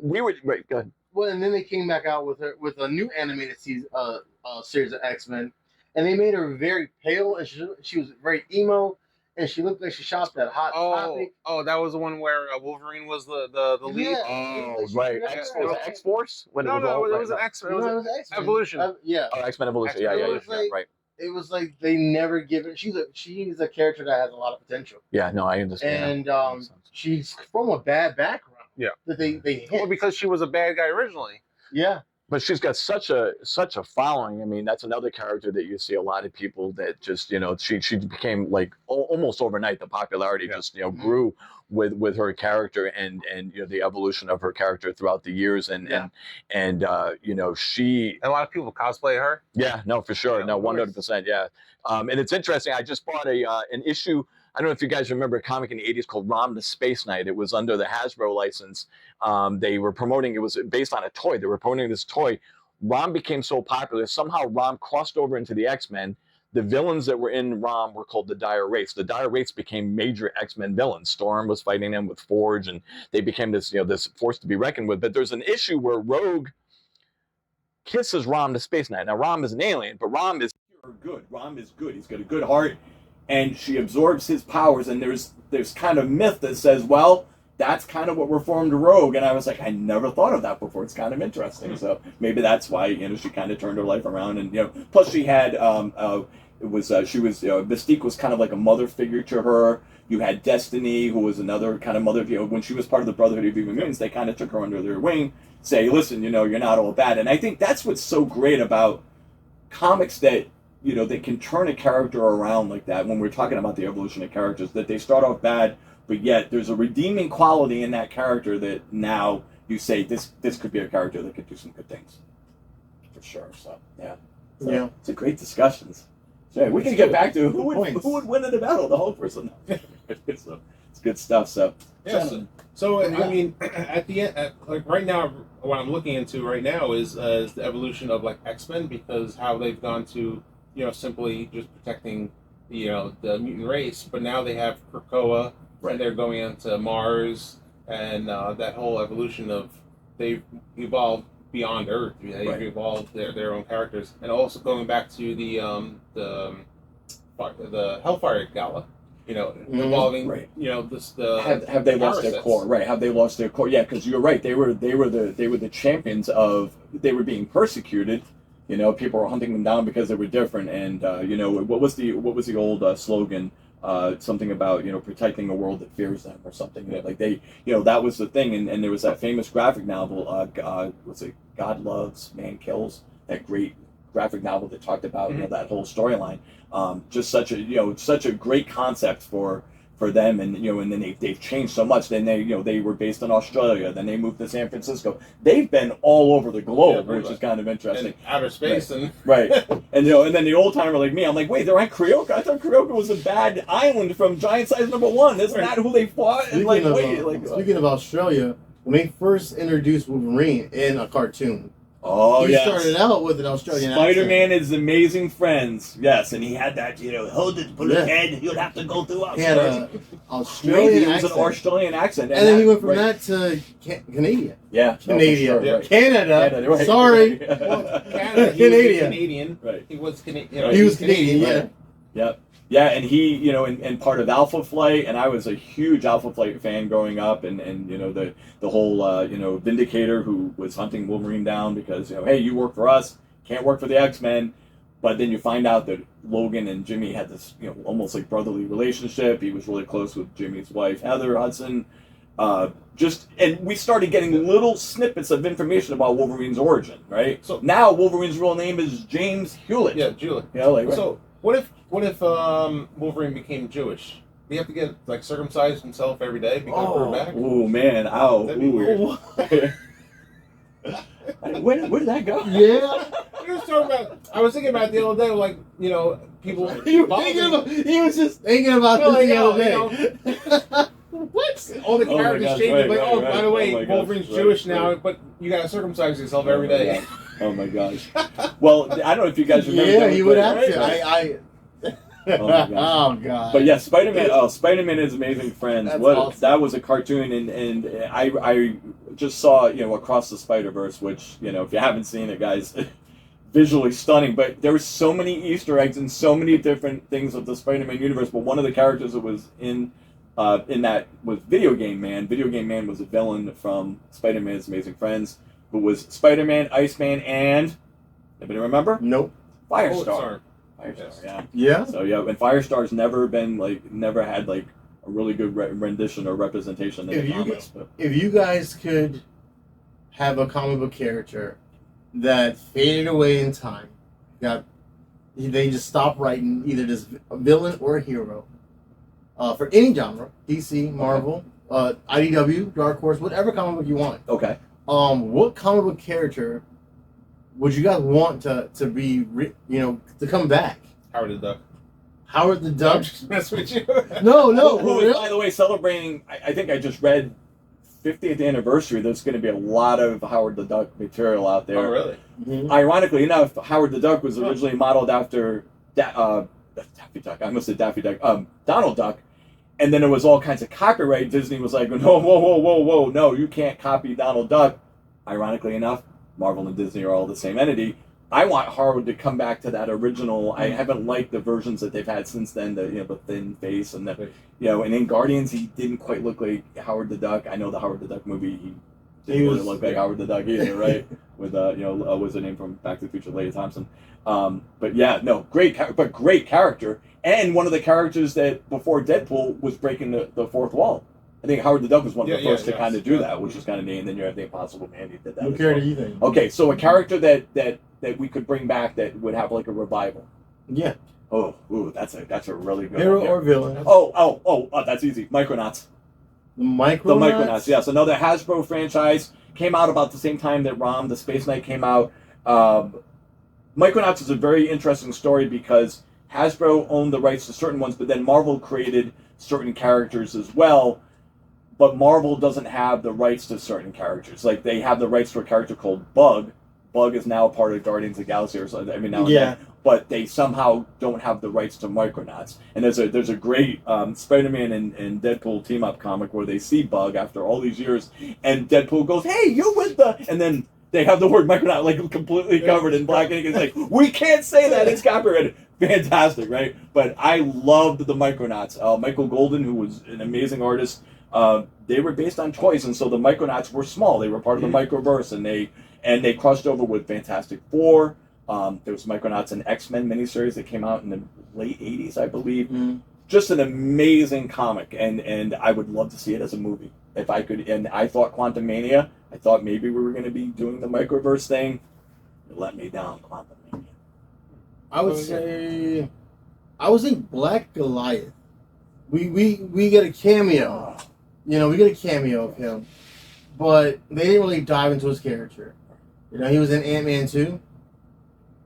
we were right. Go ahead. Well, and then they came back out with a new animated series of X-Men, and they made her very pale, and she was very emo, and she looked like she shopped at Hot Topic. Oh, that was the one where Wolverine was the lead. Yeah. Oh, right. Was it X-Force? It was an X-Men. It was X-Men. Evolution. Oh, X-Men Evolution. Yeah, right. It was like they never give it. She's a character that has a lot of potential. Yeah, no, I understand. And she's from a bad background. Yeah. That they hit. Well, because she was a bad guy originally. Yeah. But she's got such a following. I mean, that's another character that you see a lot of people that just, she became like almost overnight. The popularity just, grew with her character and the evolution of her character throughout the years. And she. And a lot of people cosplay her. Yeah, no, for sure. No, 100%. Yeah. And it's interesting. I just bought an issue. I don't know if you guys remember a comic in the 80s called Rom the Space Knight. It was under the Hasbro license. They were promoting, it was based on a toy. They were promoting this toy. Rom became so popular. Somehow Rom crossed over into the X-Men. The villains that were in Rom were called the Dire Wraiths. The Dire Wraiths became major X-Men villains. Storm was fighting them with Forge, and they became this, this force to be reckoned with. But there's an issue where Rogue kisses Rom the Space Knight. Now, Rom is an alien, but Rom is good. Rom is good. He's got a good heart. And she absorbs his powers, and there's kind of myth that says, well, that's kind of what reformed Rogue. And I was like, I never thought of that before. It's kind of interesting. So maybe that's why, you know, she kind of turned her life around. And, you know, plus she had, Mystique was kind of like a mother figure to her. You had Destiny, who was another kind of mother, you know, when she was part of the Brotherhood of Evil Mutants, they kind of took her under their wing, say, listen, you know, you're not all bad. And I think that's what's so great about comics, that, you know, they can turn a character around like that when we're talking about the evolution of characters, that they start off bad, but yet there's a redeeming quality in that character that now you say, this could be a character that could do some good things. For sure. So, yeah. So, Yeah. it's a great discussions. So, yeah, we can get back to who would win in the battle, the whole person. So, it's good stuff. So, Yeah. So I mean, at the end, like right now, what I'm looking into right now is the evolution of like X-Men, because how they've gone to, you know, simply just protecting, you know, the mutant race, but now they have Krakoa, and they're going into Mars, and that whole evolution of they've evolved beyond Earth. They've evolved their own characters, and also going back to the Hellfire Gala. You know, involving, you know, have they lost their core? Right? Have they lost their core? Yeah, because you're right. They were the champions of. They were being persecuted. You know, people were hunting them down because they were different. And you know, what was the old slogan? Something about, you know, protecting a world that fears them or something. You know, like they, you know, that was the thing. And there was that famous graphic novel. What's it? God Loves, Man Kills. That great graphic novel that talked about, you know, that whole storyline. Just such a great concept for them, and, you know, and then they've changed so much. Then they were based in Australia, then they moved to San Francisco. They've been all over the globe, which is kind of interesting. And outer space, and and, you know, and then the old timer like me, I'm like, wait, they're on Krioka? I thought Krioka was a bad island from Giant Size #1. Isn't that who they fought? Speaking of Australia, when they first introduced Wolverine in a cartoon. Oh, he started out with an Australian Spider-Man is Amazing Friends. Yes, and he had that, you know, hold it, put his head, he would have to go through Australia. He had an Australian accent. An Australian accent. And then he went from that to Canadian. Yeah. Canadian. Sure, Canada. Right. Sorry. Well, Canada, Canadian. Right. He was Canadian. You know, he was Canadian, yeah. Yep. Yeah, and he, you know, and part of Alpha Flight, and I was a huge Alpha Flight fan growing up, and you know, the whole, you know, Vindicator, who was hunting Wolverine down because, you know, hey, you work for us, can't work for the X-Men, but then you find out that Logan and Jimmy had this, you know, almost like brotherly relationship. He was really close with Jimmy's wife, Heather Hudson. And we started getting little snippets of information about Wolverine's origin, right? So now Wolverine's real name is James Hewlett. Yeah, Hewlett. Yeah, like, right. So what if Wolverine became Jewish? Do you have to get like circumcised himself every day because we're back? Oh man, ow! Ooh. Where did that go? Yeah. I was thinking about it the other day, like, you know, people. He was just thinking about this the other day. What? All the characters changing. By the way, Wolverine's Jewish now, but you gotta circumcise yourself every day. Oh my gosh. Well, I don't know if you guys remember. Yeah, you would have to. Oh god. But yeah, Spider-Man. Oh, Spider-Man is Amazing Friends. That's What awesome. That was a cartoon, and I just saw, you know, Across the Spider-Verse, which, you know, if you haven't seen it, guys, visually stunning. But there were so many Easter eggs and so many different things of the Spider-Man universe. But one of the characters that was in that was Video Game Man. Video Game Man was a villain from Spider-Man's Amazing Friends, who was Spider-Man, Iceman, and anybody remember? Nope. Firestar. Firestar, yeah. So yeah, and Firestar's never had like a really good rendition or representation in the comics. If you guys could have a comic book character that faded away in time, they just stopped writing either this a villain or a hero, for any genre, DC, Marvel, IDW, Dark Horse, whatever comic book you want. Okay. What comic book character would you guys want to be, you know, to come back? Howard the Duck. Howard the Duck? Mess with you. No. Who is, by the way, celebrating, I think I just read 50th anniversary. There's going to be a lot of Howard the Duck material out there. Oh, really? Mm-hmm. Ironically enough, Howard the Duck was originally modeled after Daffy Duck. I almost said Daffy Duck. Donald Duck. And then there was all kinds of copyright. Disney was like, no, whoa, no, you can't copy Donald Duck. Ironically enough, Marvel and Disney are all the same entity. I want Howard to come back to that original. I haven't liked the versions that they've had since then. The thin face and the and in Guardians he didn't quite look like Howard the Duck. I know the Howard the Duck movie. He didn't really look like Howard the Duck either, right? With what's the name from Back to the Future, Leia Thompson. But yeah, no, great character, and one of the characters that before Deadpool was breaking the fourth wall. I think Howard the Duck was one of the first to kind of do that, which is kind of neat. And then you have the Impossible Man who did that. What character do you think? Okay, so a character that we could bring back that would have like a revival. Yeah. Oh, ooh, that's a really good hero one. or villain. Oh, that's easy. Micronauts. The Micronauts? The Micronauts, yes. Another Hasbro franchise. Came out about the same time that ROM, the Space Knight, came out. Micronauts is a very interesting story because Hasbro owned the rights to certain ones, but then Marvel created certain characters as well. But Marvel doesn't have the rights to certain characters. Like, they have the rights to a character called Bug. Bug is now part of Guardians of the Galaxy or something. I mean, now and then. But they somehow don't have the rights to Micronauts. And there's a great Spider-Man and Deadpool team-up comic where they see Bug after all these years, and Deadpool goes, "Hey, you're with the..." And then they have the word Micronaut like completely covered in black ink. It's like, we can't say that, it's copyrighted. Fantastic, right? But I loved the Micronauts. Michael Golden, who was an amazing artist, they were based on toys, and so the Micronauts were small. They were part of the Microverse, and they crossed over with Fantastic Four. There was Micronauts and X-Men miniseries that came out in the late 80s, I believe. Just an amazing comic, and I would love to see it as a movie if I could. And I thought Quantumania, I thought maybe we were going to be doing the Microverse thing. It let me down, Quantumania. I would say, I was in Black Goliath. We get a cameo. We get a cameo of him, but they didn't really dive into his character. He was in Ant-Man 2.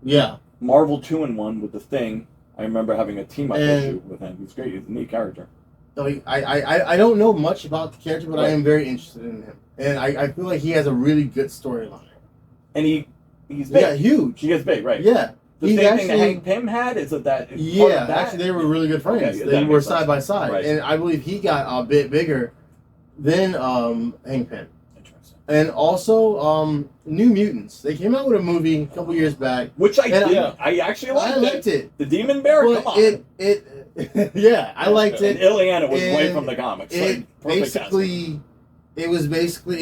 Yeah. Marvel 2-in-1 with the Thing. I remember having a team-up issue with him. He's great. He's a neat character. I don't know much about the character, but I am very interested in him. And I feel like he has a really good storyline. And he's big. Yeah, huge. He gets big, right. Yeah. The same thing that Hank Pym had? Is it that? Yeah, actually they were really good friends. Okay, they were side by side. Right. And I believe he got a bit bigger than Hank Pym. And also, New Mutants. They came out with a movie a couple years back, which I actually liked. I liked it. The Demon Bear. But come on. Yeah, I liked it. And Ileana was right from the comics. It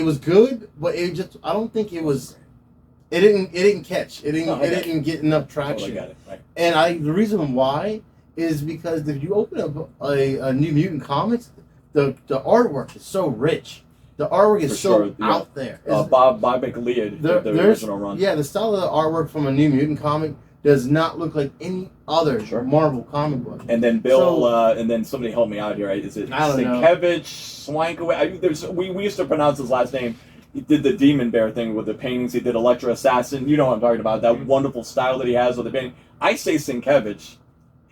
was good, but I don't think it was. It didn't catch. It didn't get enough traction. Got it. Right. And the reason why is because if you open up a New Mutant comics, the artwork is so rich. The artwork is out there. Bob McLeod, the original run. Yeah, the style of the artwork from a New Mutant comic does not look like any other Marvel comic book. And then and then somebody help me out here. Is it Sienkiewicz, Swankowicz? We used to pronounce his last name. He did the Demon Bear thing with the paintings. He did Elektra Assassin. You know what I'm talking about. That wonderful style that he has with the painting. I say Sienkiewicz.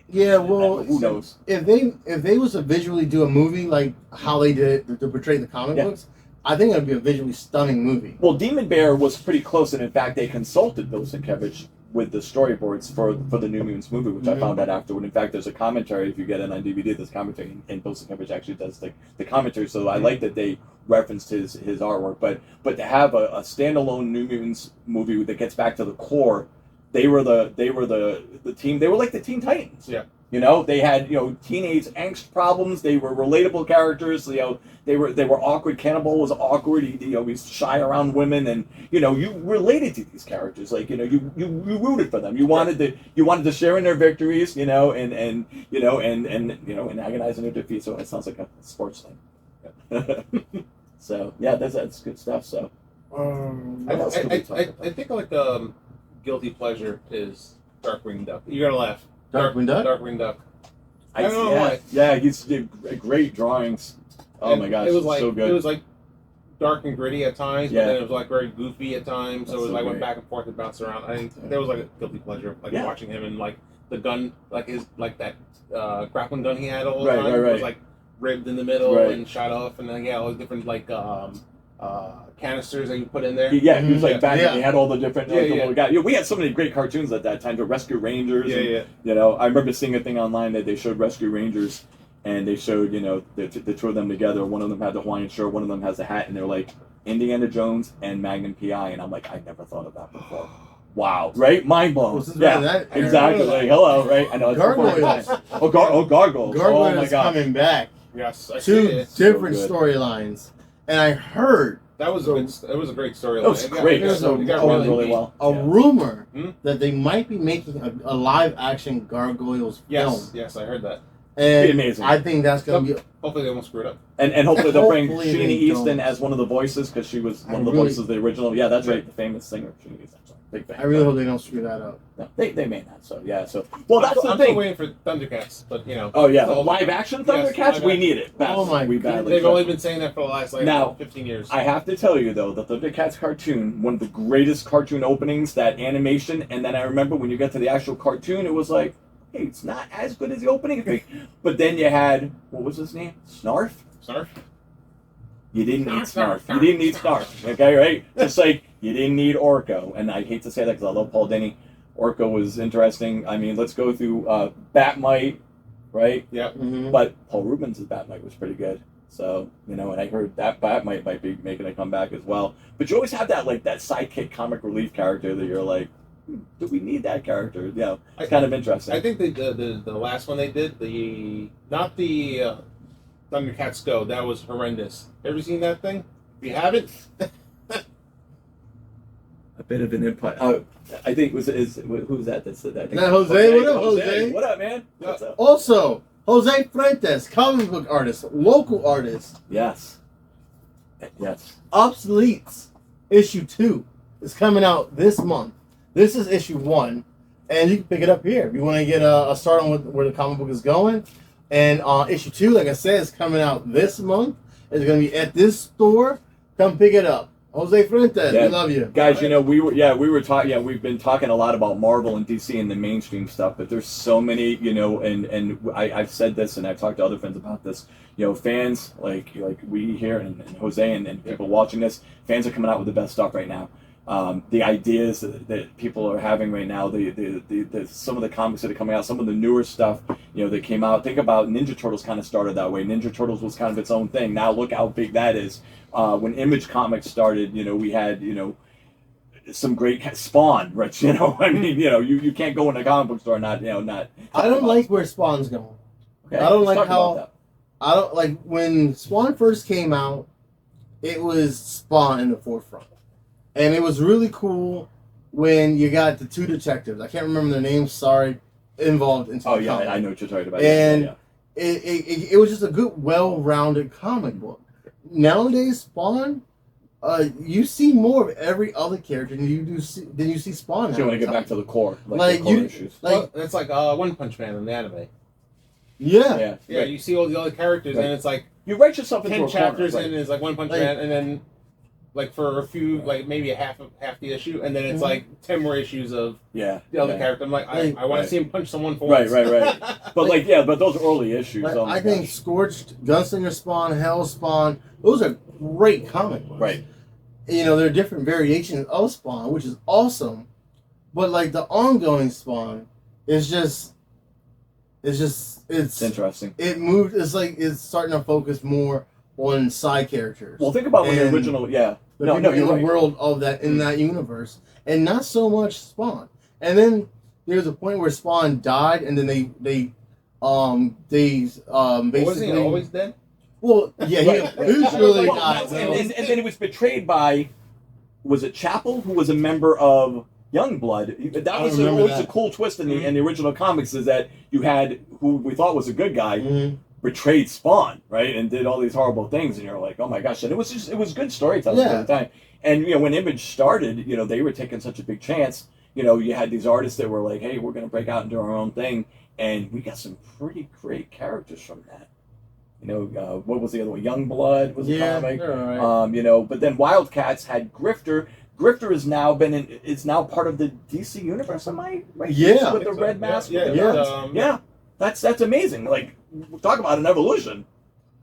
Yeah, well, who knows? If they was to visually do a movie like how they did it to portray the comic books, I think it would be a visually stunning movie. Well, Demon Bear was pretty close, and in fact, they consulted Bill Sienkiewicz with the storyboards for the New Mutants movie, which I found out afterward. In fact, there's a commentary, if you get it on DVD, there's commentary, and Bill Sienkiewicz actually does the commentary, so I like that they referenced his artwork. But to have a standalone New Mutants movie that gets back to the core, they were the team, they were like the Teen Titans. Yeah. They had teenage angst problems. They were relatable characters. They were awkward. Cannibal was awkward. He's shy around women, and you related to these characters. Like you rooted for them. You wanted to share in their victories. And agonize in their defeat. So it sounds like a sports thing. So yeah, that's good stuff. So I think like guilty pleasure is Darkwing Duck. You're gonna laugh. Darkwing Duck? Darkwing Duck. I don't know why. Yeah, he's great drawings. Oh my gosh, it was like so good. It was like dark and gritty at times, but then it was like very goofy at times. So it was like went back and forth and bounced around. I think there was like a guilty pleasure, like watching him and like the gun, like that grappling gun he had all the time. Right. Was like ribbed in the middle and shot off, and then all the different like canisters that you put in there. Yeah, he was like back. He had all the different. We had so many great cartoons at that time. The Rescue Rangers. I remember seeing a thing online that they showed Rescue Rangers, and they showed the two of them together. One of them had the Hawaiian shirt. One of them has a hat, and they're like Indiana Jones and Magnum PI. And I'm like, I never thought of that before. Wow, right? Mind blown. Well, since Yeah, we're in that era, exactly. Like, hello, right? I know. It's Gargoyles. Gargoyles. Oh my Gargoyles god. coming back. Yes, I see Two it. different So good. storylines, and I heard That was a good. It was a great storyline. That was great. There's a- It got It went really really deep. well. a Yeah. rumor Hmm? that they might be making a live action Gargoyles film. Yes, I heard that. And Be amazing. I think that's gonna be. Hopefully they won't screw it up. And hopefully they'll bring Hopefully Sheenie they Easton don't. as one of the voices because she was one I of the really- voices of the original. Yeah, that's right. The famous singer Sheenie Easton. Big fan. I really hope they don't screw that up. No, they may not. So yeah. So well, that's the I'm thing. still waiting for Thundercats, but you know. Oh yeah, So- live action Yes, Thundercats. live We action. need it. Oh my we goodness. badly They've do. only been saying that for the last Now, 15 years. I have to tell you though, the Thundercats cartoon, one of the greatest cartoon openings, that animation, and then I remember when you get to the actual cartoon, it was like, hey, it's not as good as the opening. But then you had, what was his name? Snarf? Snarf? You didn't need Snarf, Snarf. You didn't need Snarf. Okay, right? Just like you didn't need Orko. And I hate to say that because I love Paul Dini. Orko was interesting. I mean, let's go through Batmite, right? Yep. Mm-hmm. But Paul Rubens' Batmite was pretty good. So, and I heard that Batmite might be making a comeback as well. But you always have that that sidekick comic relief character that you're like, do we need that character? It's kind of interesting. I think the last one they did, not the Thundercats Go, that was horrendous. Ever seen that thing? If you haven't, a bit of an input. I think who's that? That's that. That Jose? What up, Jose? What up, man? What's up? Also, Jose Fuentes, comic book artist, local artist, Yes. Obsoletes issue 2 is coming out this month. This is issue 1, and you can pick it up here if you want to get a start on where the comic book is going. And issue 2, like I said, is coming out this month. It's going to be at this store. Come pick it up. Jose Fuentes, we love you. Guys, we were talking, we've been talking a lot about Marvel and DC and the mainstream stuff, but there's so many, and I've said this and I've talked to other friends about this, fans like we here and Jose and people watching this, fans are coming out with the best stuff right now. The ideas that people are having right now, the some of the comics that are coming out, some of the newer stuff, that came out. Think about Ninja Turtles kind of started that way. Ninja Turtles was kind of its own thing. Now look how big that is. When Image Comics started, we had, some great Spawn, Rich. I mean, you can't go in a comic book store and not. I don't like where Spawn's going. Okay, I don't let's like talk about that. I don't like when Spawn first came out. It was Spawn in the forefront, and it was really cool when you got the 2 detectives. I can't remember their names. Sorry, involved in. Oh yeah, I know what you're talking about. And yeah. it was just a good, well-rounded comic book. Nowadays, Spawn, you see more of every other character than you see Spawn. So you want to get back to the core, Like the core you- issues. well, it's like One Punch Man in the anime. Yeah. Yeah, right. you see all the other characters, Right. and it's like You write yourself into 10 a corner, chapters, right. and it's like One Punch Like- Man, and then like for a few, like maybe half the issue, and then it's like 10 more issues of Yeah. the other yeah. character. I'm like, Like- I want Right. to see him punch someone for Right, once. right. But but those early issues. Like, oh my I think gosh. Scorched, Gunslinger Spawn, Hell Spawn, those are great comic books. Right. There are different variations of Spawn, which is awesome. But like the ongoing Spawn is It's interesting. it moved. It's like it's starting to focus more on side characters. Well, think about when the And original. Yeah. the No, people you're in the right. world of that in that universe, and not so much Spawn. And then there's a point where Spawn died, and then they basically Wasn't he always dead? well, yeah, Right. he usually Well, dies. and then it was betrayed by, was it Chapel, who was a member of Youngblood? That was remember always that. a cool twist in the original comics, is that you had who we thought was a good guy Mhm. betrayed Spawn, right, and did all these horrible things, and you're like, oh my gosh! And it was good storytelling Yeah. at the time. And when Image started, they were taking such a big chance. You had these artists that were like, hey, we're gonna break out and do our own thing, and we got some pretty great characters from that. What was the other one? Youngblood was a Yeah, comic. they're all right. But then Wildcats had Grifter. Grifter is now part of the DC universe. Am I right? Yeah. With the red mask. Yeah, with the yeah. guns. Yeah. That's amazing. Like, talk about an evolution.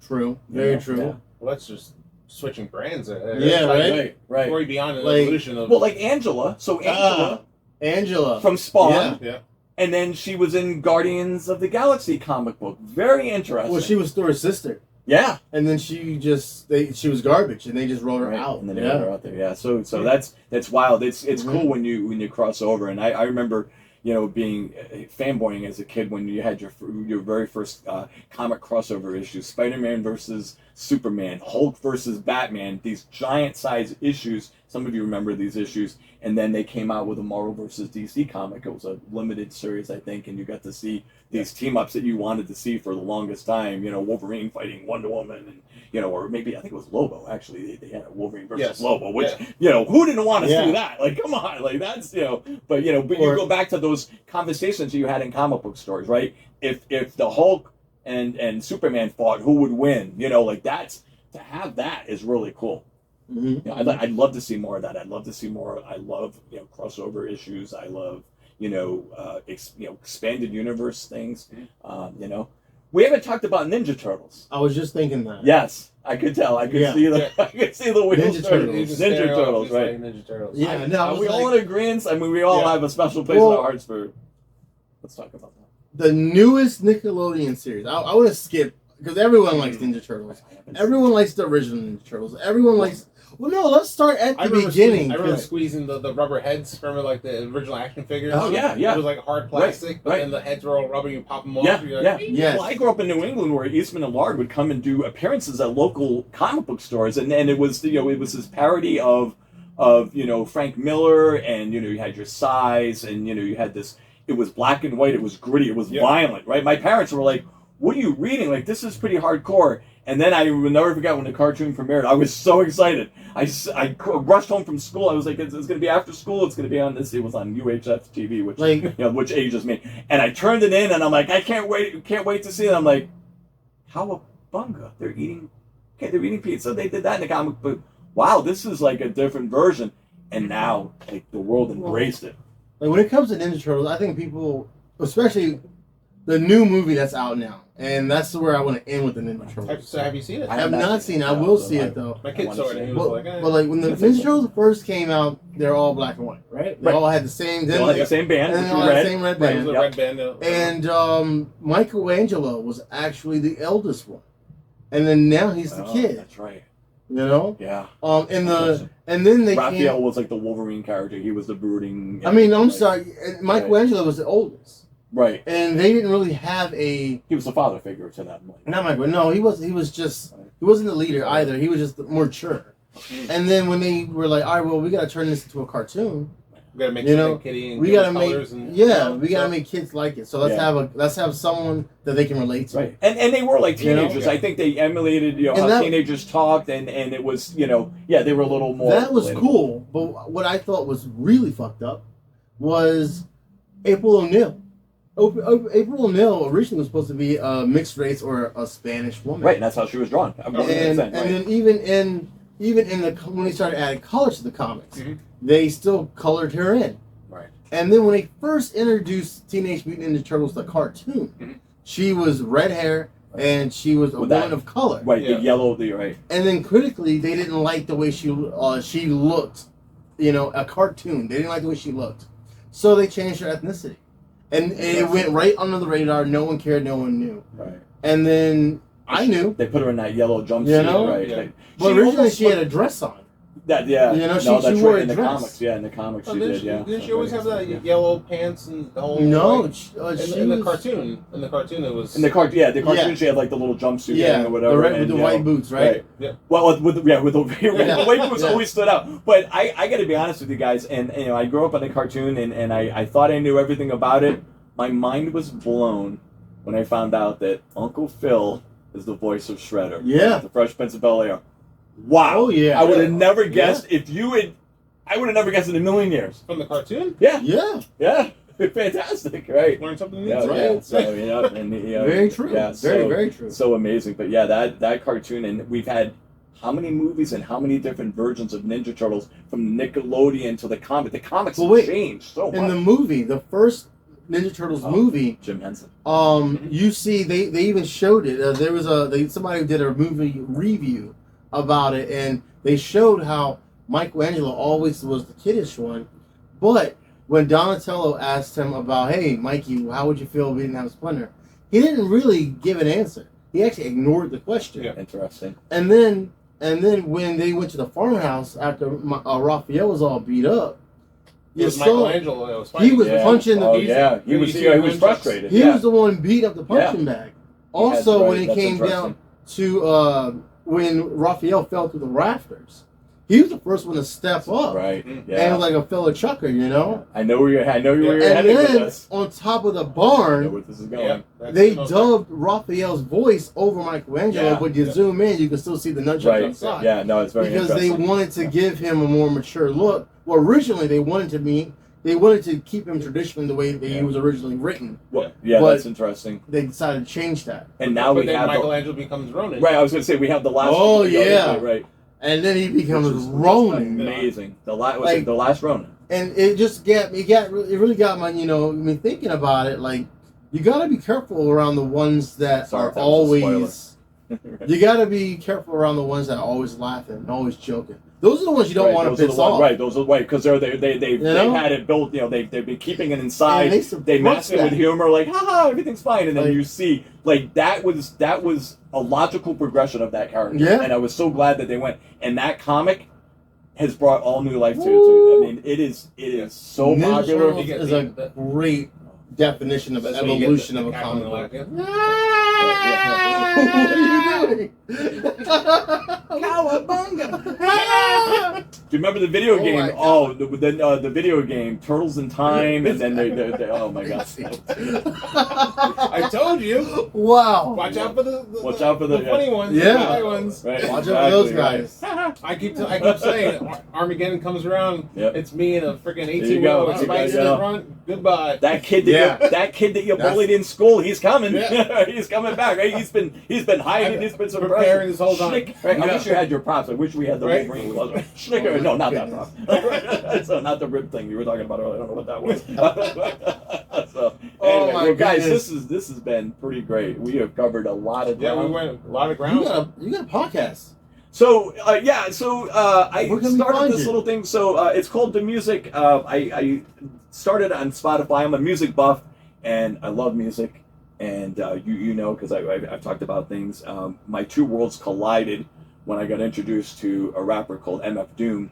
True, very Yeah. true. Yeah. Well, that's just switching brands. Yeah, Like, right. Story beyond an Like- evolution of. Well, like Angela. So Angela Angela from Spawn, Yeah. yeah. and then she was in Guardians of the Galaxy comic book. Very interesting. Well, she was Thor's sister. Yeah. and then she was garbage, and they just wrote her Right. out. And then they wrote her out there. Yeah. So that's wild. It's cool when you cross over. And I remember, being fanboying as a kid when you had your very first comic crossover issues, Spider-Man versus Superman, Hulk versus Batman, these giant size issues. Some of you remember these issues. And then they came out with a Marvel versus DC comic. It was a limited series, I think, and you got to see these team ups that you wanted to see for the longest time. Wolverine fighting Wonder Woman, and or maybe I think it was Lobo. Actually, they had a Wolverine versus Lobo, which who didn't want to see that? Like, come on, like that's But you go back to those conversations you had in comic book stores, right? If the Hulk and Superman fought, who would win? Like that's to have that is really cool. Mm-hmm. I'd love to see more of that. I'd love to see more. I love crossover issues. I love expanded universe things. We haven't talked about Ninja Turtles. I was just thinking that. Yes, I could tell. I could see the. I could see the wheels. Ninja Turtles. Ninja Turtles, right? Ninja Turtles. Yeah, Are we all in agreement? I mean, we all have a special place in our hearts for. Let's talk about that. The newest Nickelodeon series. I want to skip because everyone likes Ninja Turtles. Everyone likes the original Ninja Turtles. Everyone likes. Well, no, let's start at the beginning. I remember squeezing the rubber heads. Remember, like the original action figures. Oh yeah. It was like hard plastic, but then the heads were all rubber. You pop them off. Yes. Well, I grew up in New England where Eastman and Lard would come and do appearances at local comic book stores, and it was it was this parody of Frank Miller, and you had your size, and you had this. It was black and white. It was gritty. It was violent, right? My parents were like, "What are you reading? Like this is pretty hardcore." And then I will never forget when the cartoon premiered. I was so excited. I rushed home from school. I was like, it's going to be after school. It's going to be on this. It was on UHF TV, which which ages me. And I turned it in, and I'm like, I can't wait to see it. I'm like, cowabunga! They're eating pizza. They did that in the comic book. Wow, this is like a different version. And now, like the world embraced it. Like when it comes to Ninja Turtles, I think people, especially the new movie that's out now. And that's where I want to end with the Ninja Turtles. So have you seen it? I have not seen it. I will see it though. My kid saw it and he was like, But like when the Ninja Turtles first came out, they're all black and white, right? They all had the same. They all had the same band. And they all had the same red band. Red band. And Michelangelo was actually the eldest one, and then now he's the kid. That's right. Yeah. And then they Raphael was like the Wolverine character. He was the brooding. I mean, I'm sorry. Michelangelo was the oldest. Right. And they didn't really have a. He was the father figure to that. Not Michael. No, he was just. He wasn't the leader either. He was just more mature. And then when they were like, all right, well, we got to turn this into a cartoon. We got to make it kitty and we got to make we got to stuff. make kids like it. So let's have someone that they can relate to. Right. And they were like teenagers. I think they emulated how teenagers talked, and it was they were a little more. That was cool. But what I thought was really fucked up was April O'Neil. April O'Neil originally was supposed to be a mixed race or a Spanish woman, right? And that's how she was drawn. And then even in when they started adding colors to the comics, they still colored her in, right? And then when they first introduced Teenage Mutant Ninja Turtles, the cartoon, she was red hair and she was a woman of color, right? The yellow, right? And then critically, they didn't like the way she looked, a cartoon. They didn't like the way she looked, so they changed her ethnicity. And it went right under the radar. No one cared. No one knew. Right. And then I knew. They put her in that yellow jumpsuit, right? Yeah. But originally she had a dress on. That she wore in the comics. Yeah, in the comics she did. Didn't she always have that yellow pants and the whole? No, in the cartoon. In the cartoon, it was. In the cartoon, she had like the little jumpsuit thing or whatever, with the white boots, right? Yeah. Well, with the white boots always stood out. But I got to be honest with you guys, and I grew up on the cartoon, and I thought I knew everything about it. My mind was blown when I found out that Uncle Phil is the voice of Shredder. Yeah. The Fresh Prince of Bel-Air. Wow. Oh, yeah. I would have never guessed if you had... I would have never guessed in a million years. From the cartoon? Yeah. Yeah. Yeah. Fantastic, right? Learn something new. Right. So, very true. Yeah, very true. So amazing. But yeah, that cartoon, and we've had how many movies and how many different versions of Ninja Turtles from Nickelodeon to the comic. The comics have changed so much. In the movie, the first Ninja Turtles movie, Jim Henson. You see, they even showed it. There was somebody who did a movie review about it, and they showed how Michelangelo always was the kiddish one, but when Donatello asked him about, hey, Mikey, how would you feel if we didn't have Splinter? He didn't really give an answer. He actually ignored the question. Yeah. Interesting. And then when they went to the farmhouse after Raphael was all beat up, It was Michelangelo that was he fighting. was punching the. Oh yeah, he was frustrated. He was the one beat up the punching bag. Also, Right, when it that's came interesting. down to when Raphael fell through the rafters, he was the first one to step up. Right. Mm. Yeah. And like a fellow chucker, you know. I know where you're heading with And then this. on top of the I know barn, where this is going. Yeah, that's they the most- dubbed Raphael's voice over Michelangelo. Yeah, But you yeah. zoom in, you can still see the nunchucks Right. outside. Yeah. No, it's very Because they interesting. wanted to give him a more mature look. Well, originally they wanted to keep him traditionally the way that he was originally written. Well, yeah, But- that's interesting. They decided to change that. And now but we then have Michelangelo becomes Ronin. right. I was gonna say we have the last. Oh, yeah. Right. And then he becomes Which is Ronin. Amazing. The Like- the last Ronin. And it just it really got me thinking about it. Like, you got to be careful around the ones that Sorry are if that was a always. You got to be careful around the ones that are always laughing and always joking. Those are the ones you don't want to piss off. Right, those are because they've know? had it built. They've been keeping it inside. And they They suppress mask it with that. humor, like haha, everything's fine, and then Like- you see that was a logical progression of that character. Yeah. And I was so glad that they went. And that comic has brought all new life to it. Woo. I mean, it is so Ninja popular. Turtles is a great definition of an That's when you get evolution the of a cackling comic laugh, book. yeah. What are you doing? Cowabunga! Do you remember the video Oh game? my God. Oh, the video game Turtles in Time, and then they oh my god! I told you. Wow. Watch out for the Watch out for the- funny ones. Yeah. The funny ones. Right, Watch out for those exactly, guys. I keep saying Armageddon comes around. Yep. It's me in a freaking you 18 go. wheel with There you spikes in go. the front. Goodbye. That kid that you bullied in school, he's coming. He's coming back. Right? He's been hiding. He's been suppressed. Preparing this whole time. Right? I Yeah. wish you had your props. I wish we had the Right? Wolverine gloves. Schnicker. No, not that prop. So not the rib thing you were talking about earlier. I don't know what that was. So Oh anyway, my well, guys, goodness. this has been pretty great. We have covered a lot of Yeah, ground. we went a lot of You ground. got a podcast. So I Where can we started find this you? little thing. So it's called The Music. I started on Spotify. I'm a music buff, and I love music. And you know, because I've talked about things. My two worlds collided when I got introduced to a rapper called MF Doom,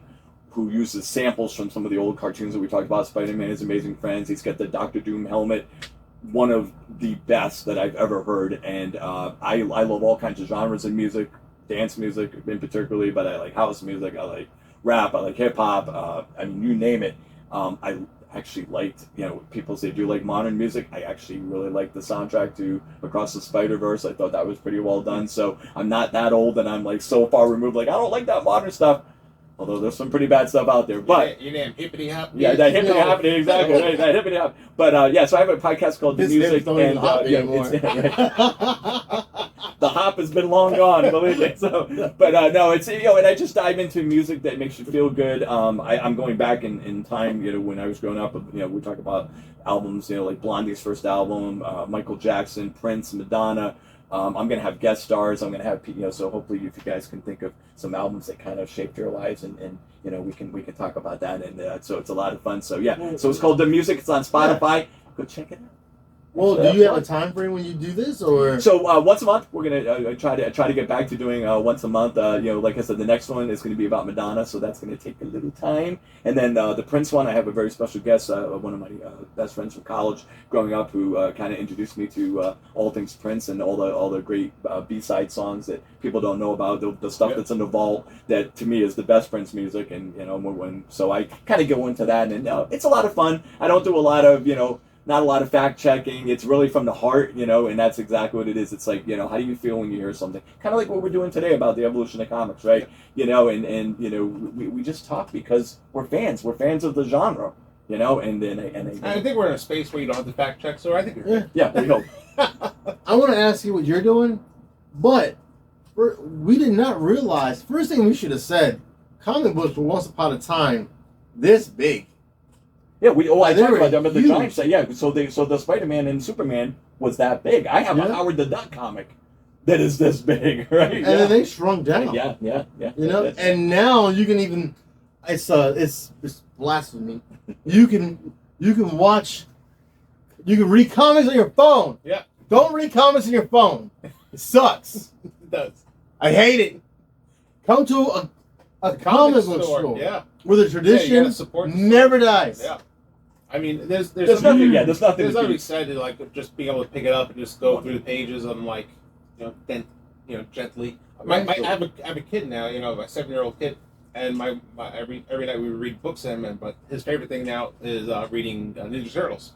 who uses samples from some of the old cartoons that we talked about. Spider-Man, His Amazing Friends. He's got the Doctor Doom helmet. One of the best that I've ever heard. And I love all kinds of genres of music. Dance music in particularly, but I like house music, I like rap, I like hip hop, I mean, you name it. I actually liked, people say, do you like modern music? I actually really liked the soundtrack to Across the Spider-Verse. I thought that was pretty well done. So I'm not that old and I'm like so far removed, like I don't like that modern stuff. Although there's some pretty bad stuff out there, but you damn hippity hop. yeah, that hippity happening exactly, right, that hippity hop. But so I have a podcast called The His Music, hips don't even and hop it's, anymore. the hop has been long gone, believe me. So, but no, it's and I just dive into music that makes you feel good. I'm going back in time, when I was growing up. We talk about albums, like Blondie's first album, Michael Jackson, Prince, Madonna. I'm gonna have guest stars. I'm gonna have so hopefully if you guys can think of some albums that kind of shaped your lives, and we can talk about that, and so it's a lot of fun. So yeah, so it's called The Music. It's on Spotify. Go check it out. Well, do you have a time frame when you do this, or? So once a month, we're gonna try to get back to doing once a month. Like I said, the next one is going to be about Madonna, so that's going to take a little time. And then the Prince one, I have a very special guest, one of my best friends from college growing up, who kind of introduced me to all things Prince and all the great B-side songs that people don't know about, the stuff that's in the vault that to me is the best Prince music. And so I kind of go into that, and it's a lot of fun. I don't do a lot of not a lot of fact checking. It's really from the heart, and that's exactly what it is. It's like, how do you feel when you hear something? Kind of like what we're doing today about the evolution of comics, right? And we just talk because we're fans. We're fans of the genre, and I think we're in a space where you don't have to fact check, so I think you're good. yeah, we hope. I want to ask you what you're doing, but we did not realize. First thing we should have said, comic books were once upon a time this big. Yeah, I talked about them at the huge. Giants. Yeah, so the Spider-Man and Superman was that big. I have a Yeah. Howard the Duck comic that is this big, right? And then they shrunk down. Yeah. And now you can even it's blasphemy. You can read comics on your phone. Yeah. Don't read comments on your phone. It sucks. It does. I hate it. Come to a comic book store Yeah. where the Yeah, you tradition gotta support the never dies. Yeah. I mean, there's There's nothing. Yeah, there's nothing. There's to nothing be- said to like just being able to pick it up and just go through the pages and like, then, gently. I have a kid now, my 7-year-old kid, and my every night we read books to him, but his favorite thing now is reading Ninja Turtles,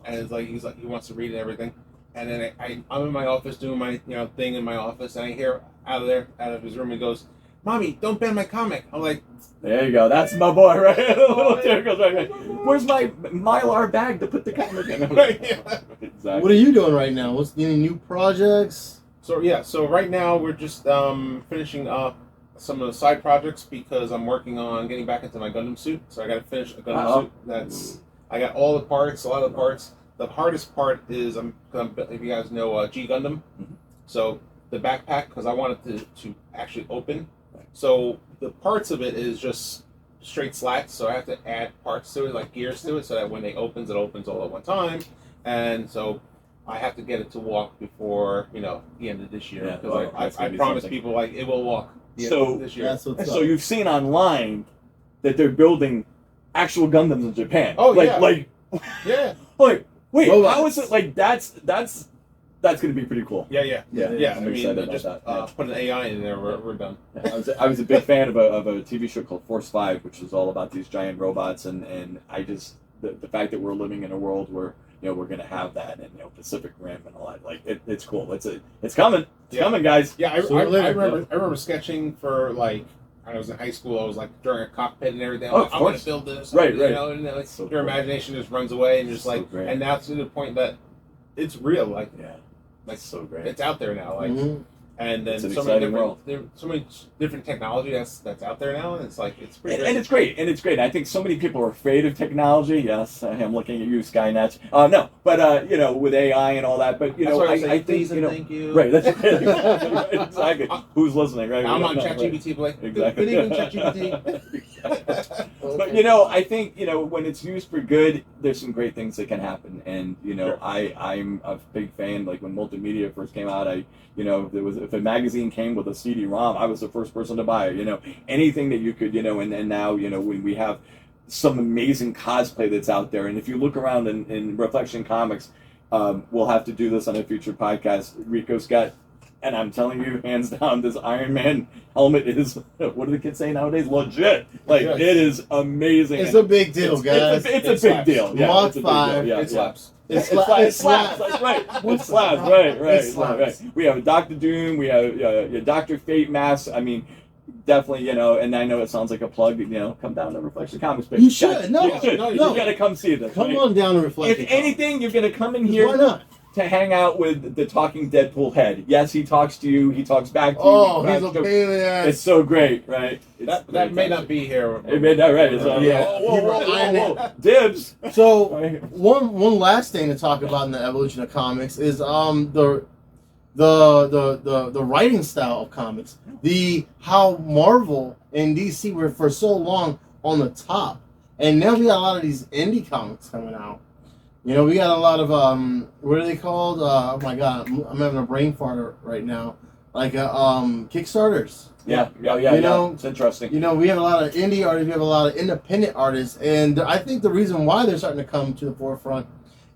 and it's like he wants to read and everything, and then I'm in my office doing my thing in my office, and I hear out of his room he goes, "Mommy, don't ban my comic." I'm like, There you go. That's my boy, right? There goes right. Where's my Mylar bag to put the comic in? Exactly. What are you doing right now? What's any new projects? So right now we're just finishing up some of the side projects because I'm working on getting back into my Gundam suit. So I got to finish a Gundam suit. I got all the parts, a lot of the parts. The hardest part is if you guys know G Gundam. Mhm. So the backpack, because I want it to actually open. So the parts of it is just straight slats. So I have to add parts to it, like gears to it, so that when it opens all at one time. And so I have to get it to walk before the end of this year. Yeah, Because that's I gonna be promise something. people it will walk the end So of this year. That's what's So up. you've seen online that they're building actual Gundams in Japan. Oh, like, yeah. Like, Yeah. wait, Robots. how is it like? That's going to be pretty cool. Yeah. Yeah, I'm I mean, excited about just that. Yeah. put an AI in there. We're done. I was a big fan of a TV show called Force 5, which was all about these giant robots, and I just the fact that we're living in a world where we're gonna have that, and Pacific Rim and all that, like it's cool. It's coming. It's coming, guys. Yeah, I Sooner or later, remember sketching for like I was in high school. I was like during a cockpit and everything. Oh, I'm of like, I'm gonna course. build this. Right. And it's, So your cool. imagination just runs away and just So like great. and now to the point that it's real. Like That's so great. it's out there now. Like Mhm. and then It's an so many exciting different world. there, so many different technology that's out there now, and it's like it's pretty. And it's great, I think so many people are afraid of technology. Yes, I am looking at you, Skynet. No, but with AI and all that. But That's why I, I say, think please and thank you. right. That's right, exactly. Who's listening? Right. I'm on Right. ChatGPT, like Exactly. good evening, ChatGPT. But I think when it's used for good, there's some great things that can happen. And Sure. I'm a big fan. Like when multimedia first came out, if a magazine came with a CD-ROM, I was the first person to buy it. Anything that you could, and now when we have some amazing cosplay that's out there, and if you look around in Reflection Comics, we'll have to do this on a future podcast. Rico's got. And I'm telling you, hands down, this Iron Man helmet is, what do the kids say nowadays? Legit. Like, Yes. it is amazing. It's a big deal, guys. It's It a big slaps. deal. Yeah, Mach it's a big 5. deal. Yeah, It slaps. It It slaps. That's right. It slaps. Right. It slaps. Right. We have a Doctor Doom. We have Doctor Fate mask. I mean, definitely, and I know it sounds like a plug. Come down to Reflection Comics. But You should. No, you should. no, You no. got to come see this. Come right? on down to Reflection. If anything, you're gonna come in Why here not? to hang out with the talking Deadpool head. Yes, he talks to you. He talks back to you. Oh, he he's a cracks jokes. pain in the ass. It's so great, right? That may not be here. It may not right. It's Yeah. whoa. Dibs. So Right. one last thing to talk about in the evolution of comics is the writing style of comics. How Marvel and DC were for so long on the top, and now we got a lot of these indie comics coming out. We got a lot of what are they called? Oh my god, I'm having a brain fart right now. Like Kickstarters. Yeah. It's interesting. We have a lot of indie artists, we have a lot of independent artists, and I think the reason why they're starting to come to the forefront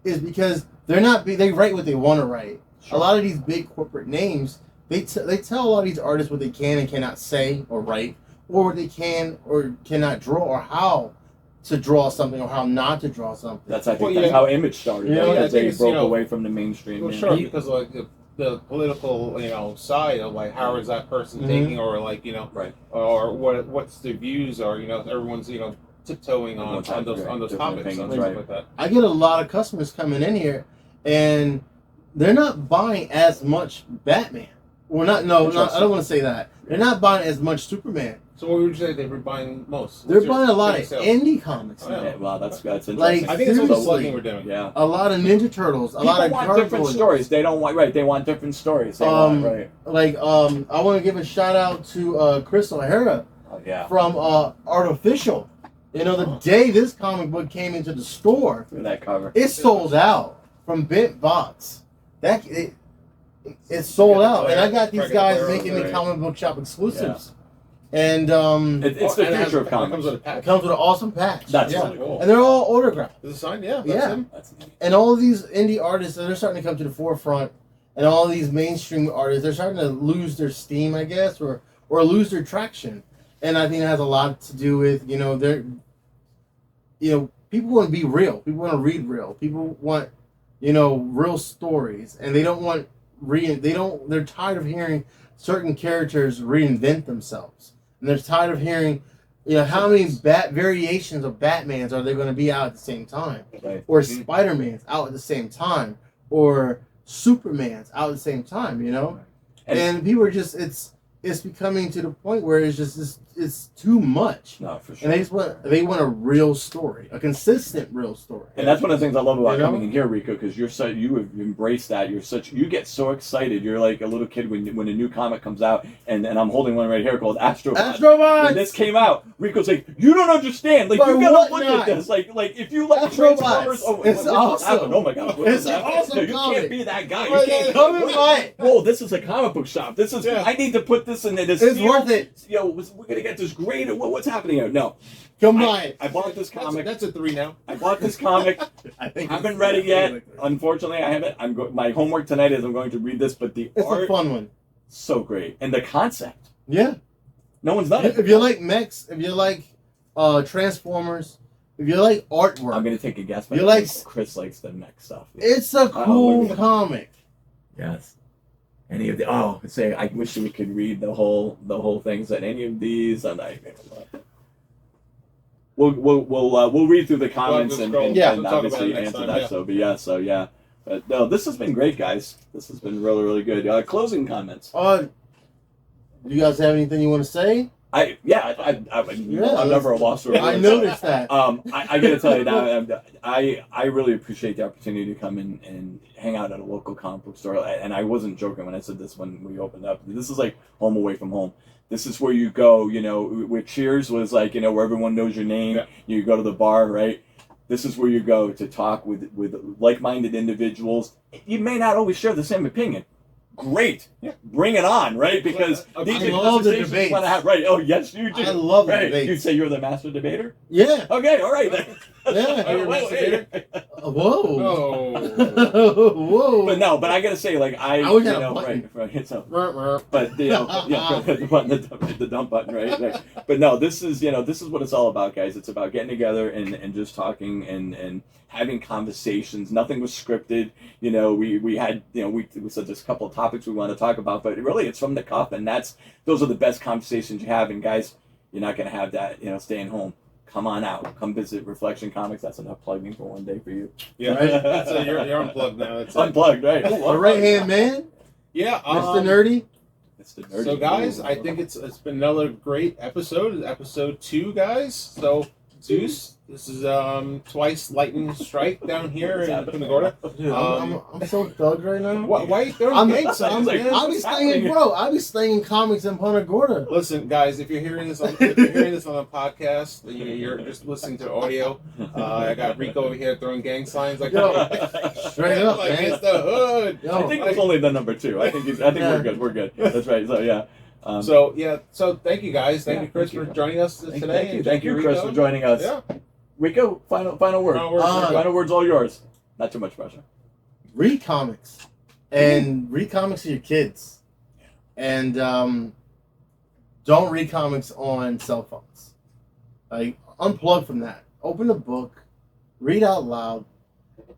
is because they write what they want to write. Sure. A lot of these big corporate names, they tell a lot of these artists what they can and cannot say or write, or what they can or cannot draw, or how to draw something, or how not to draw something. I think Well, that's yeah. how Image started. Yeah, right? I As think they it's, broke away from the mainstream. Well, yeah. sure, because like the political side of like how is that person Mhm. taking, or like Right. or what's the views, or everyone's tiptoeing on Everyone's those having topics different and opinions, stuff right. like that. I get a lot of customers coming in here, and they're not buying as much Batman. Well, I don't want to say that. They're not buying as much Superman. So what would you say they were buying most? They're What's your buying a lot of biggest sales? indie comics Oh, now. yeah. Yeah, wow, that's interesting. Like, I think it's all the seriously. slugging we're doing. Yeah. A lot of Ninja Turtles, a lot of People want different Gargoyles. stories. They don't want They want different stories. They want right. Like I want to give a shout out to Chris O'Hara Oh, yeah. from Artificial. The day this comic book came into the store, Look at that cover. it sold out from Bent Box. it's sold Yeah, out, and I got these Regular guys Blair, making me right. comic book shop exclusives, and It's the And it has- future of it comes comics. with a it patch. comes with an awesome patch. That's yeah. really cool. And they're all autographed. Is it signed? Yeah. That's Yeah. him. That's neat. And all of these indie artists, they're starting to come to the forefront, and all these mainstream artists, they're starting to lose their steam, I guess, or lose their traction. And I think it has a lot to do with, people want to be real. People want to read real. People want, real stories, and they don't want they're tired of hearing certain characters reinvent themselves, and they're tired of hearing, how many variations of Batmans are there going to be out at the same time, Right. or Spider-Man's out at the same time, or Superman's out at the same time, and people are just it's becoming to the point where it's just it's too much. No, for sure. And they want a real story, a consistent real story. And that's one of the things I love about You know? coming in here, Rico, because you have embraced that. You get so excited. You're like a little kid when a new comic comes out, and I'm holding one right here called Astrobots. Astrobots! When this came out, Rico's like, you don't understand. Like, But you gotta what look not? at this. Like if you like Astrobots. Transformers, It's what awesome. happened? Oh my god, what It's just happened? awesome No, you comic. can't be that guy. You Right, can't. come and buy it. Bro, this is a comic book shop. This is. Yeah. I need to put this in there. This It's worth it. We're gonna get this great. What's happening here? No, Come buy it. I bought this comic. That's a 3 now. I bought this comic. I think Haven't read it yet. Unfortunately, I haven't. My homework tonight is I'm going to read this, but the It's a art fun one. so great, and the concept. Yeah. No one's done it. If you like mechs, if you like Transformers, if you like artwork, I'm gonna take a guess, but You I like- think Chris likes the mech stuff. it's a cool look at that. comic. Yes. Any of the say I wish we could read the whole things that any of these and we'll read through the comments and Yeah. and We'll talk about obviously it next answer time, that. yeah. So yeah. But no, this has been great, guys. This has been really, really good. Closing comments. Do you guys have anything you want to say? I'm never a loss. I noticed that. I got to tell you now, I really appreciate the opportunity to come in and hang out at a local comic book store. And I wasn't joking when I said this when we opened up. This is like home away from home. This is where you go, where Cheers was like, where everyone knows your name. Yeah. You go to the bar, right? This is where you go to talk with like-minded individuals. You may not always share the same opinion. Great, Yeah. bring it on, right? Because these I are love the conversations you debates. want to have, right? Oh, yes, you do. I love the right. debates. You'd say you're the master debater. Yeah. Okay, all right. Then. Yeah. You're a master debater? Whoa. Oh. Whoa. But no, but I gotta say, like I wish I had a button. right. So, but the button, the dump button, right? But no, this is what it's all about, guys. It's about getting together and just talking and having conversations. Nothing was scripted. We had we said there's a couple of topics we want to talk about, but really it's from the cuff, and those are the best conversations you have. And guys, you're not gonna have that staying home. Come on out. Come visit Reflection Comics. That's enough plugging for one day for you. Yeah. Right. That's you're unplugged now. That's it. Unplugged, right? The right hand man, Yeah. Mr. Nerdy. It's the nerdy. So guys, I think it's been another great episode. Episode 2, guys. So Zeus, this is twice lightning strike down here in Punta Gorda. Dude, I'm so thugged right now. Why are you throwing gang signs, man? I'll be slinging comics in Punta Gorda. Listen, guys, if you're hearing this on a podcast, you're just listening to audio. I got Rico over here throwing gang signs like Yo, straight up, like man. it's the hood. Yo, I think it was only the number 2. I think we're good. We're good. That's right. So yeah. So thank you guys. Thank you, Chris, for joining us today. Thank you, Chris, Rico. for joining us. Yeah. Rico, final word. Final word. Final word's all yours. Not too much pressure. read comics, and read comics to your kids, and don't read comics on cell phones. Like, unplug from that. Open a book, read out loud.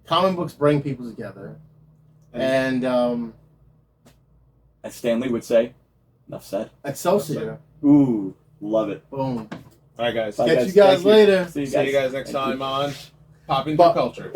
Comic books bring people together, and As Stanley would say, enough said. Excelsior. Ooh, love it. Boom. All right, guys. Bye, Catch guys. you guys Thank you. later. See you See you guys next time on Popping Through Culture.